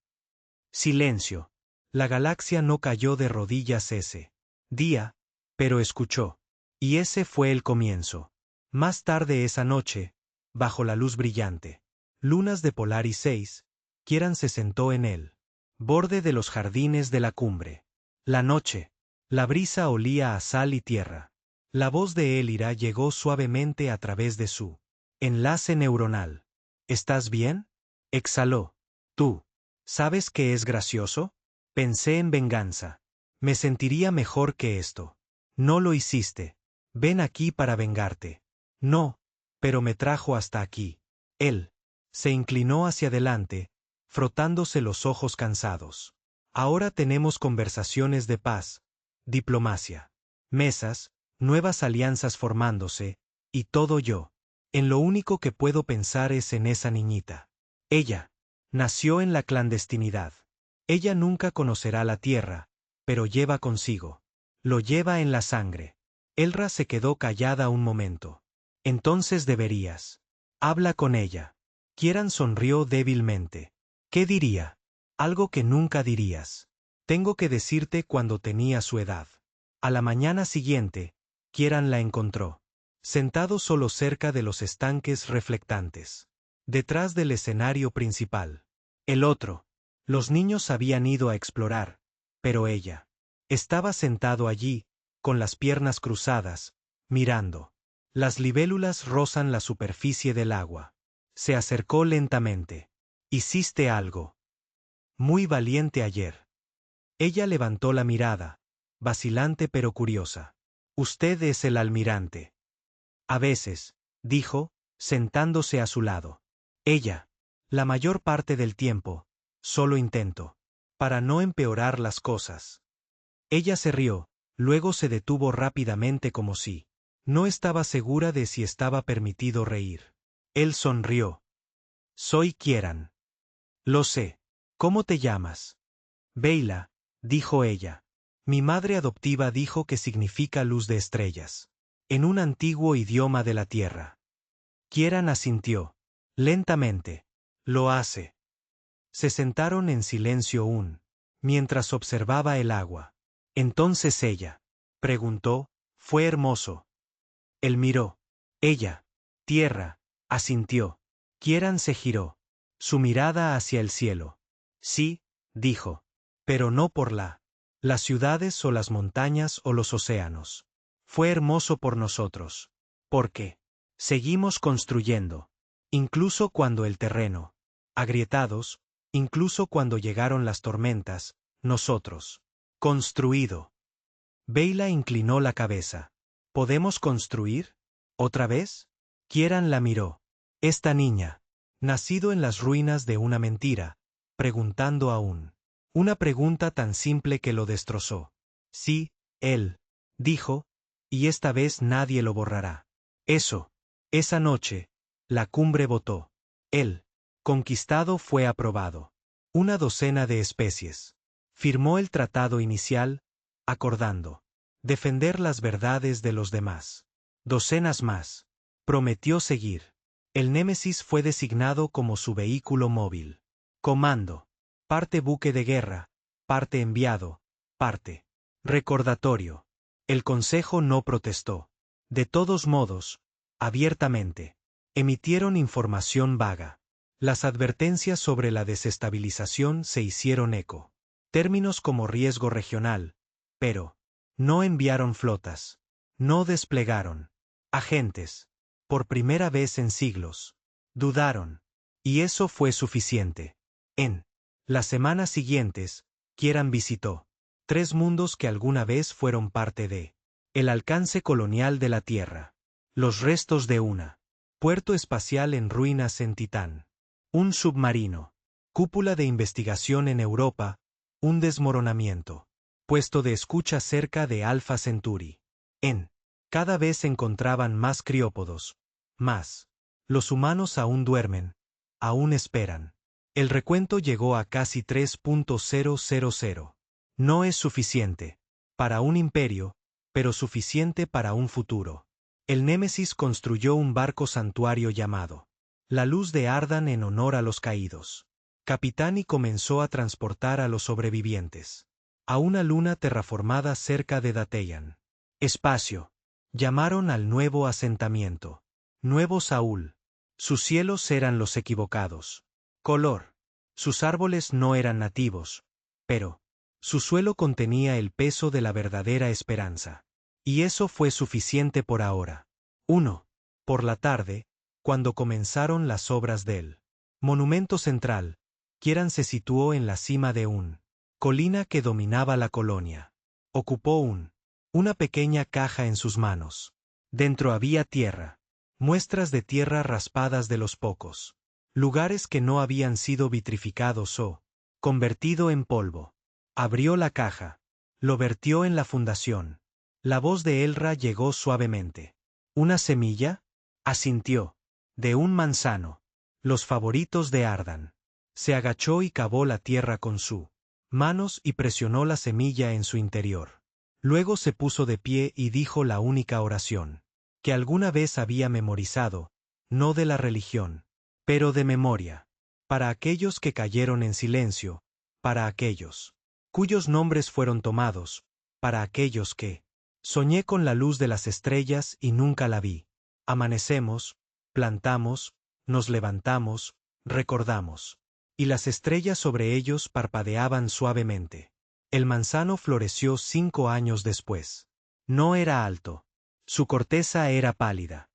Silencio. La galaxia no cayó de rodillas ese día, pero escuchó. Y ese fue el comienzo. Más tarde esa noche, bajo la luz brillante, lunas de Polaris 6, Kieran se sentó en el borde de los jardines de la cumbre. La noche. La brisa olía a sal y tierra. La voz de Elira llegó suavemente a través de su enlace neuronal. ¿Estás bien? Exhaló. Tú. ¿Sabes qué es gracioso? Pensé en venganza. Me sentiría mejor que esto. No lo hiciste. Ven aquí para vengarte. No. Pero me trajo hasta aquí. Él se inclinó hacia adelante, frotándose los ojos cansados. Ahora tenemos conversaciones de paz, diplomacia, mesas, nuevas alianzas formándose, y todo yo. En lo único que puedo pensar es en esa niñita. Ella nació en la clandestinidad. Ella nunca conocerá la tierra, pero lleva consigo. Lo lleva en la sangre. Elra se quedó callada un momento. Entonces deberías. Habla con ella. Kieran sonrió débilmente. ¿Qué diría? Algo que nunca dirías. Tengo que decirte cuando tenía su edad. A la mañana siguiente, Kieran la encontró. Sentado solo cerca de los estanques reflectantes. Detrás del escenario principal. El otro. Los niños habían ido a explorar, pero ella estaba sentado allí, con las piernas cruzadas, mirando. Las libélulas rozan la superficie del agua. Se acercó lentamente. Hiciste algo muy valiente ayer. Ella levantó la mirada, vacilante pero curiosa. Usted es el almirante. A veces, dijo, sentándose a su lado. Ella. La mayor parte del tiempo, solo intento. Para no empeorar las cosas. Ella se rió, luego se detuvo rápidamente como si no estaba segura de si estaba permitido reír. Él sonrió. Soy Kieran. Lo sé. ¿Cómo te llamas? Beyla, dijo ella. Mi madre adoptiva dijo que significa luz de estrellas. En un antiguo idioma de la tierra. Kieran asintió. Lentamente. Lo hace. Se sentaron en silencio mientras observaba el agua. Entonces ella preguntó, fue hermoso. Él miró. Ella, tierra, asintió. Kieran se giró, su mirada hacia el cielo. Sí, dijo. Pero no por las ciudades o las montañas o los océanos. Fue hermoso por nosotros. Porque seguimos construyendo. Incluso cuando el terreno, agrietados, incluso cuando llegaron las tormentas, nosotros. Construido. Beyla inclinó la cabeza. ¿Podemos construir? ¿Otra vez? Kieran la miró. Esta niña, nacido en las ruinas de una mentira, preguntando aún. Una pregunta tan simple que lo destrozó. Sí, él, dijo, y esta vez nadie lo borrará. Eso. Esa noche, la cumbre votó. Él, conquistado, fue aprobado. Una docena de especies. Firmó el tratado inicial, acordando defender las verdades de los demás. Docenas más. Prometió seguir. El Némesis fue designado como su vehículo móvil. Comando. Parte buque de guerra. Parte enviado. Parte recordatorio. El Consejo no protestó. De todos modos, abiertamente, emitieron información vaga. Las advertencias sobre la desestabilización se hicieron eco. Términos como riesgo regional, pero no enviaron flotas. No desplegaron agentes. Por primera vez en siglos. Dudaron. Y eso fue suficiente. En Las semanas siguientes, Kieran visitó 3 mundos que alguna vez fueron parte de el alcance colonial de la Tierra. Los restos de una puerto espacial en ruinas en Titán. Un submarino. Cúpula de investigación en Europa. Un desmoronamiento. Puesto de escucha cerca de Alpha Centauri. Cada vez encontraban más criópodos. Más. Los humanos aún duermen. Aún esperan. El recuento llegó a casi 3.000. No es suficiente para un imperio, pero suficiente para un futuro. El Némesis construyó un barco santuario llamado La Luz de Ardan en honor a los caídos. Capitán y comenzó a transportar a los sobrevivientes a una luna terraformada cerca de Dateyan. Espacio. Llamaron al nuevo asentamiento Nuevo Saúl. Sus cielos eran los equivocados. Color. Sus árboles no eran nativos, pero su suelo contenía el peso de la verdadera esperanza. Y eso fue suficiente por ahora. 1. Por la tarde, cuando comenzaron las obras del monumento central, Kieran se situó en la cima de colina que dominaba la colonia. Ocupó una pequeña caja en sus manos. Dentro había tierra, muestras de tierra raspadas de los pocos lugares que no habían sido vitrificados o convertido en polvo. Abrió la caja, lo vertió en la fundación. La voz de Elra llegó suavemente. ¿Una semilla? Asintió. De un manzano. Los favoritos de Ardan. Se agachó y cavó la tierra con sus manos y presionó la semilla en su interior. Luego se puso de pie y dijo la única oración que alguna vez había memorizado, no de la religión, pero de memoria. Para aquellos que cayeron en silencio, para aquellos cuyos nombres fueron tomados, para aquellos que soñé con la luz de las estrellas y nunca la vi. Amanecemos, plantamos, nos levantamos, recordamos. Y las estrellas sobre ellos parpadeaban suavemente. El manzano floreció 5 años después. No era alto. Su corteza era pálida.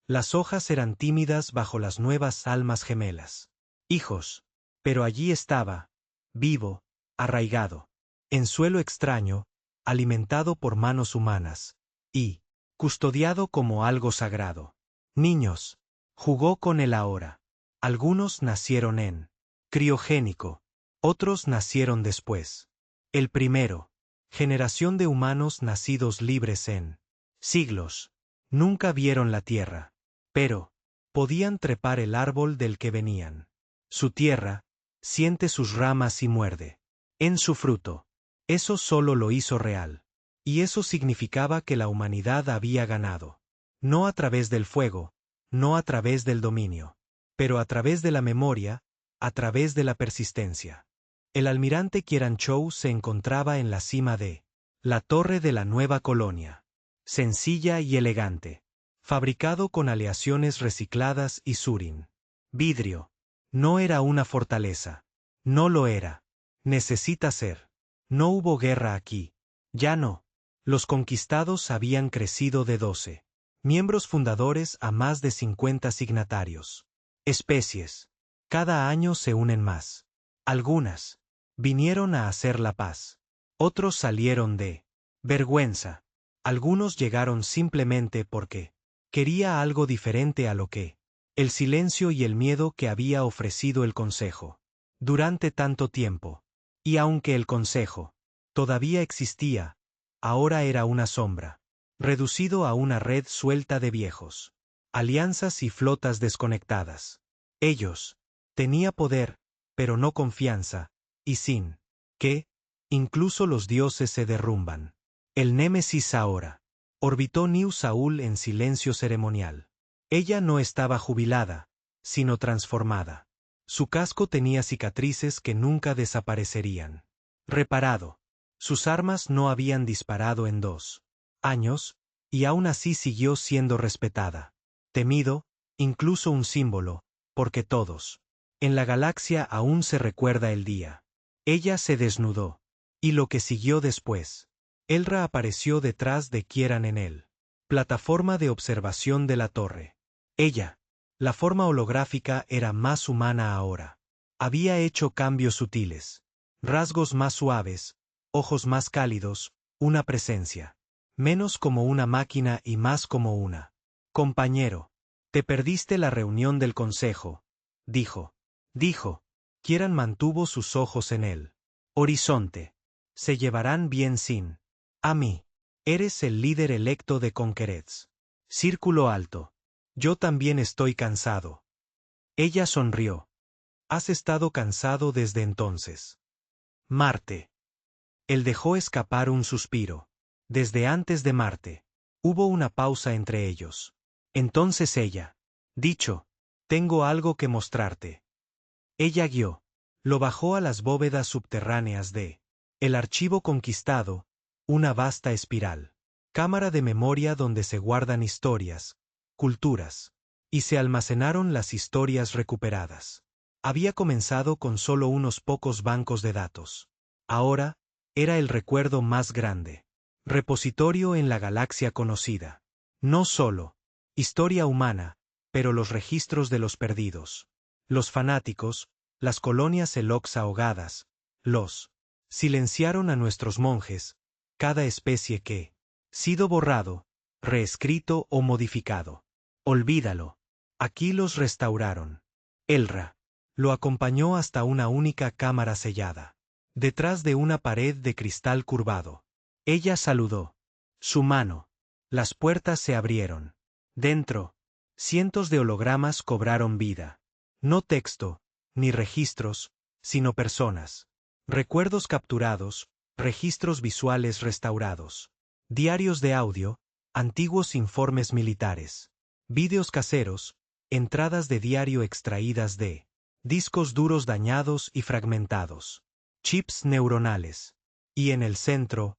Las hojas eran tímidas bajo las nuevas almas gemelas. Hijos. Pero allí estaba, vivo, arraigado, en suelo extraño, alimentado por manos humanas, y custodiado como algo sagrado. Niños. Jugó con él ahora. Algunos nacieron en criogénico, otros nacieron después. El primero, generación de humanos nacidos libres en siglos, nunca vieron la tierra, pero podían trepar el árbol del que venían. Su tierra siente sus ramas y muerde en su fruto. Eso solo lo hizo real. Y eso significaba que la humanidad había ganado. No a través del fuego, no a través del dominio, pero a través de la memoria, a través de la persistencia. El almirante Kieran Chow se encontraba en la cima de la torre de la nueva colonia. Sencilla y elegante. Fabricado con aleaciones recicladas y surin. Vidrio. No era una fortaleza. No lo era. Necesita ser. No hubo guerra aquí. Ya no. Los conquistados habían crecido de 12 miembros fundadores a más de 50 signatarios. Especies. Cada año se unen más. Algunas vinieron a hacer la paz. Otros salieron de vergüenza. Algunos llegaron simplemente porque quería algo diferente a lo que el silencio y el miedo que había ofrecido el Consejo durante tanto tiempo. Y aunque el Consejo todavía existía, ahora era una sombra, reducido a una red suelta de viejos, alianzas y flotas desconectadas. Ellos tenía poder, pero no confianza, y sin que incluso los dioses se derrumban. El Némesis ahora orbitó New Saúl en silencio ceremonial. Ella no estaba jubilada, sino transformada. Su casco tenía cicatrices que nunca desaparecerían. Reparado. Sus armas no habían disparado en 2 años, y aún así siguió siendo respetada. Temido, incluso un símbolo, porque todos en la galaxia aún se recuerda el día. Ella se desnudó. Y lo que siguió después. Elra apareció detrás de Kieran en él. Plataforma de observación de la torre. Ella. La forma holográfica era más humana ahora. Había hecho cambios sutiles. Rasgos más suaves, ojos más cálidos, una presencia. Menos como una máquina y más como una. Compañero. Te perdiste la reunión del consejo. Dijo. Kieran mantuvo sus ojos en él. Horizonte. Se llevarán bien sin. A mí. Eres el líder electo de Conquerets. Círculo alto. Yo también estoy cansado. Ella sonrió. Has estado cansado desde entonces. Marte. Él dejó escapar un suspiro. Desde antes de Marte. Hubo una pausa entre ellos. Entonces ella. Dicho. Tengo algo que mostrarte. Ella guió. Lo bajó a las bóvedas subterráneas de. El archivo conquistado. Una vasta espiral. Cámara de memoria donde se guardan historias. Culturas. Y se almacenaron las historias recuperadas. Había comenzado con solo unos pocos bancos de datos. Ahora, era el recuerdo más grande. Repositorio en la galaxia conocida. No solo historia humana, pero los registros de los perdidos. Los fanáticos, las colonias Elox ahogadas, los silenciaron a nuestros monjes, cada especie que sido borrado, reescrito o modificado. Olvídalo. Aquí los restauraron. Elra lo acompañó hasta una única cámara sellada. Detrás de una pared de cristal curvado. Ella saludó. Su mano. Las puertas se abrieron. Dentro, cientos de hologramas cobraron vida. No texto, ni registros, sino personas. Recuerdos capturados, registros visuales restaurados. Diarios de audio, antiguos informes militares. Vídeos caseros, entradas de diario extraídas de discos duros dañados y fragmentados. Chips neuronales. Y en el centro,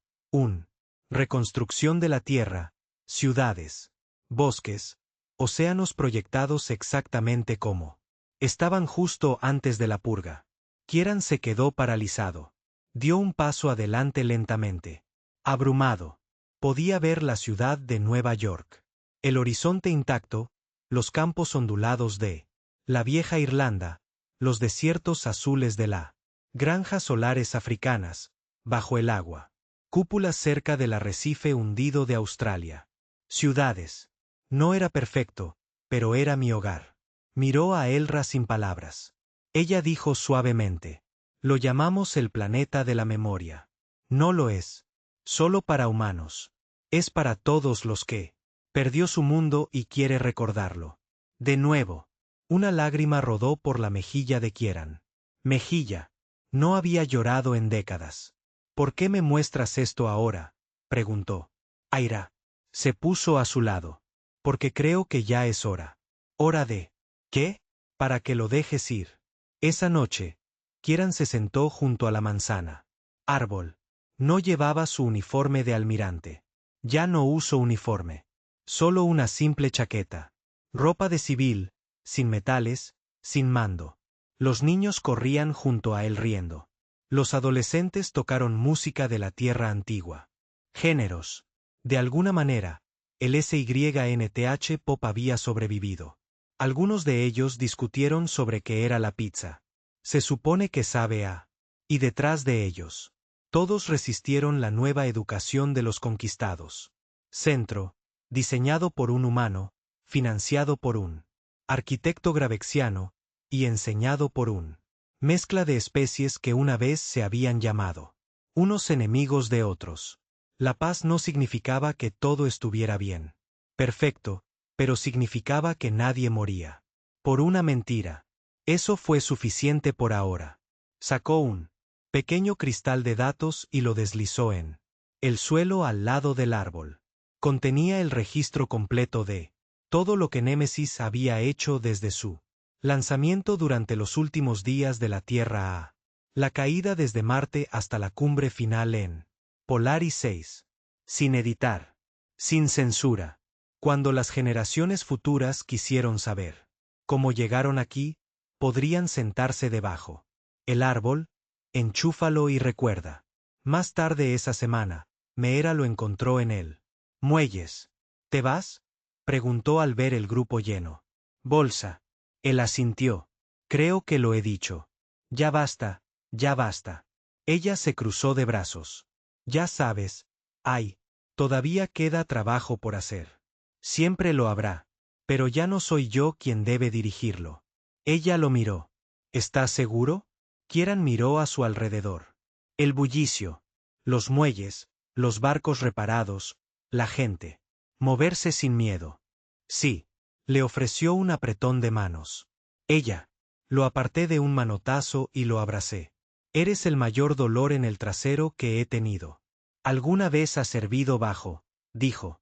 reconstrucción de la Tierra, ciudades, bosques, océanos proyectados exactamente como estaban justo antes de la purga. Kieran se quedó paralizado. Dio un paso adelante lentamente. Abrumado. Podía ver la ciudad de Nueva York. El horizonte intacto, los campos ondulados de la vieja Irlanda, los desiertos azules de la granjas solares africanas, bajo el agua. Cúpulas cerca del arrecife hundido de Australia. Ciudades. No era perfecto, pero era mi hogar. Miró a Elra sin palabras. Ella dijo suavemente. Lo llamamos el planeta de la memoria. No lo es. Solo para humanos. Es para todos los que perdió su mundo y quiere recordarlo. De nuevo. Una lágrima rodó por la mejilla de Kieran. Mejilla. No había llorado en décadas. ¿Por qué me muestras esto ahora?, preguntó. Aira. Se puso a su lado. Porque creo que ya es hora. ¿Hora de qué? Para que lo dejes ir. Esa noche, Kieran se sentó junto a la manzana. Árbol. No llevaba su uniforme de almirante. Ya no uso uniforme. Solo una simple chaqueta. Ropa de civil, sin metales, sin mando. Los niños corrían junto a él riendo. Los adolescentes tocaron música de la tierra antigua. Géneros. De alguna manera, el SYNTH pop había sobrevivido. Algunos de ellos discutieron sobre qué era la pizza. Se supone que sabe a. Y detrás de ellos, todos resistieron la nueva educación de los conquistados. Centro, diseñado por un humano, financiado por un arquitecto gravexiano, y enseñado por un mezcla de especies que una vez se habían llamado unos enemigos de otros. La paz no significaba que todo estuviera bien. Perfecto, pero significaba que nadie moría. Por una mentira. Eso fue suficiente por ahora. Sacó un pequeño cristal de datos y lo deslizó en el suelo al lado del árbol. Contenía el registro completo de todo lo que Némesis había hecho desde su lanzamiento durante los últimos días de la Tierra a la caída desde Marte hasta la cumbre final en Polaris 6. Sin editar. Sin censura. Cuando las generaciones futuras quisieron saber cómo llegaron aquí, podrían sentarse debajo. El árbol, enchúfalo y recuerda. Más tarde esa semana, Meera lo encontró en él. Muelles. ¿Te vas?, preguntó al ver el grupo lleno. Bolsa. Él asintió. Creo que lo he dicho. Ya basta, ya basta. Ella se cruzó de brazos. Ya sabes, ay, todavía queda trabajo por hacer. Siempre lo habrá. Pero ya no soy yo quien debe dirigirlo. Ella lo miró. ¿Estás seguro? Kieran miró a su alrededor. El bullicio, los muelles, los barcos reparados, la gente. Moverse sin miedo. Sí. Le ofreció un apretón de manos. Ella. Lo aparté de un manotazo y lo abracé. Eres el mayor dolor en el trasero que he tenido. Alguna vez has servido bajo, dijo.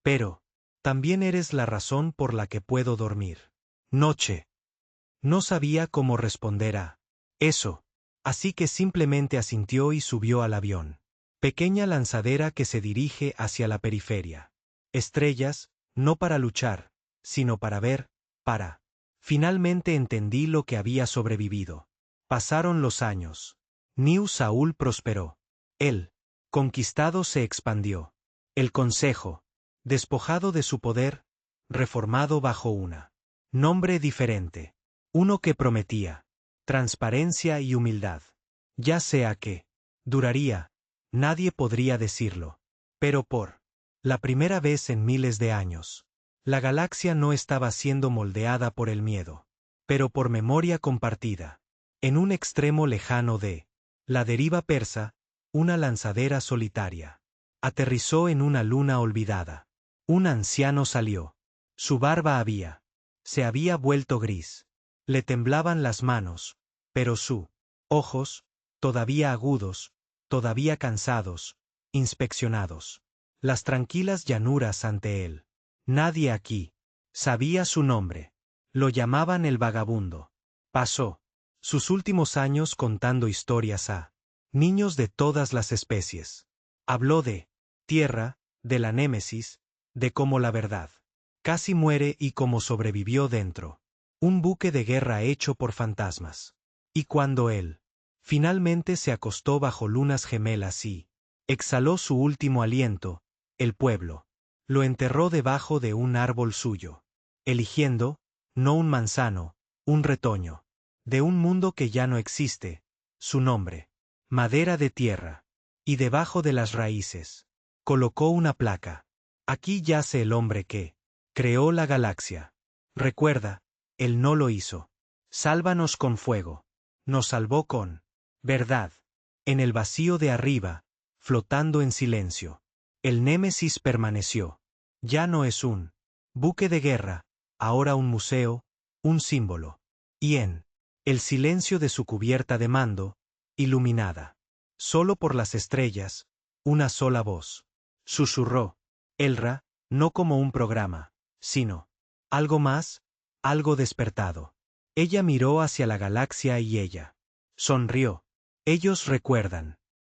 Pero, también eres la razón por la que puedo dormir. Noche. No sabía cómo responder a eso, así que simplemente asintió y subió al avión. Pequeña lanzadera que se dirige hacia la periferia. Estrellas, no para luchar, sino para ver, para. Finalmente entendí lo que había sobrevivido. Pasaron los años. New Saúl prosperó. Él, conquistado, se expandió. El consejo, despojado de su poder, reformado bajo una nombre diferente. Uno que prometía transparencia y humildad. Ya sea que duraría, nadie podría decirlo. Pero por la primera vez en miles de años, la galaxia no estaba siendo moldeada por el miedo, pero por memoria compartida. En un extremo lejano de la deriva persa, una lanzadera solitaria aterrizó en una luna olvidada. Un anciano salió. Su barba se había vuelto gris. Le temblaban las manos, pero ojos, todavía agudos, todavía cansados, inspeccionados las tranquilas llanuras ante él. Nadie aquí sabía su nombre. Lo llamaban el vagabundo. Pasó sus últimos años contando historias a niños de todas las especies. Habló de tierra, de la némesis, de cómo la verdad casi muere y cómo sobrevivió dentro. Un buque de guerra hecho por fantasmas. Y cuando él finalmente se acostó bajo lunas gemelas y exhaló su último aliento, el pueblo lo enterró debajo de un árbol suyo, eligiendo, no un manzano, un retoño, de un mundo que ya no existe, su nombre, madera de tierra, y debajo de las raíces, colocó una placa. Aquí yace el hombre que creó la galaxia. Recuerda, él no lo hizo. Sálvanos con fuego. Nos salvó con verdad. En el vacío de arriba, flotando en silencio. El Némesis permaneció. Ya no es un buque de guerra, ahora un museo, un símbolo. Y en el silencio de su cubierta de mando, iluminada solo por las estrellas, una sola voz susurró. Elra, no como un programa, sino algo más, algo despertado. Ella miró hacia la galaxia y ella sonrió. Ellos recuerdan.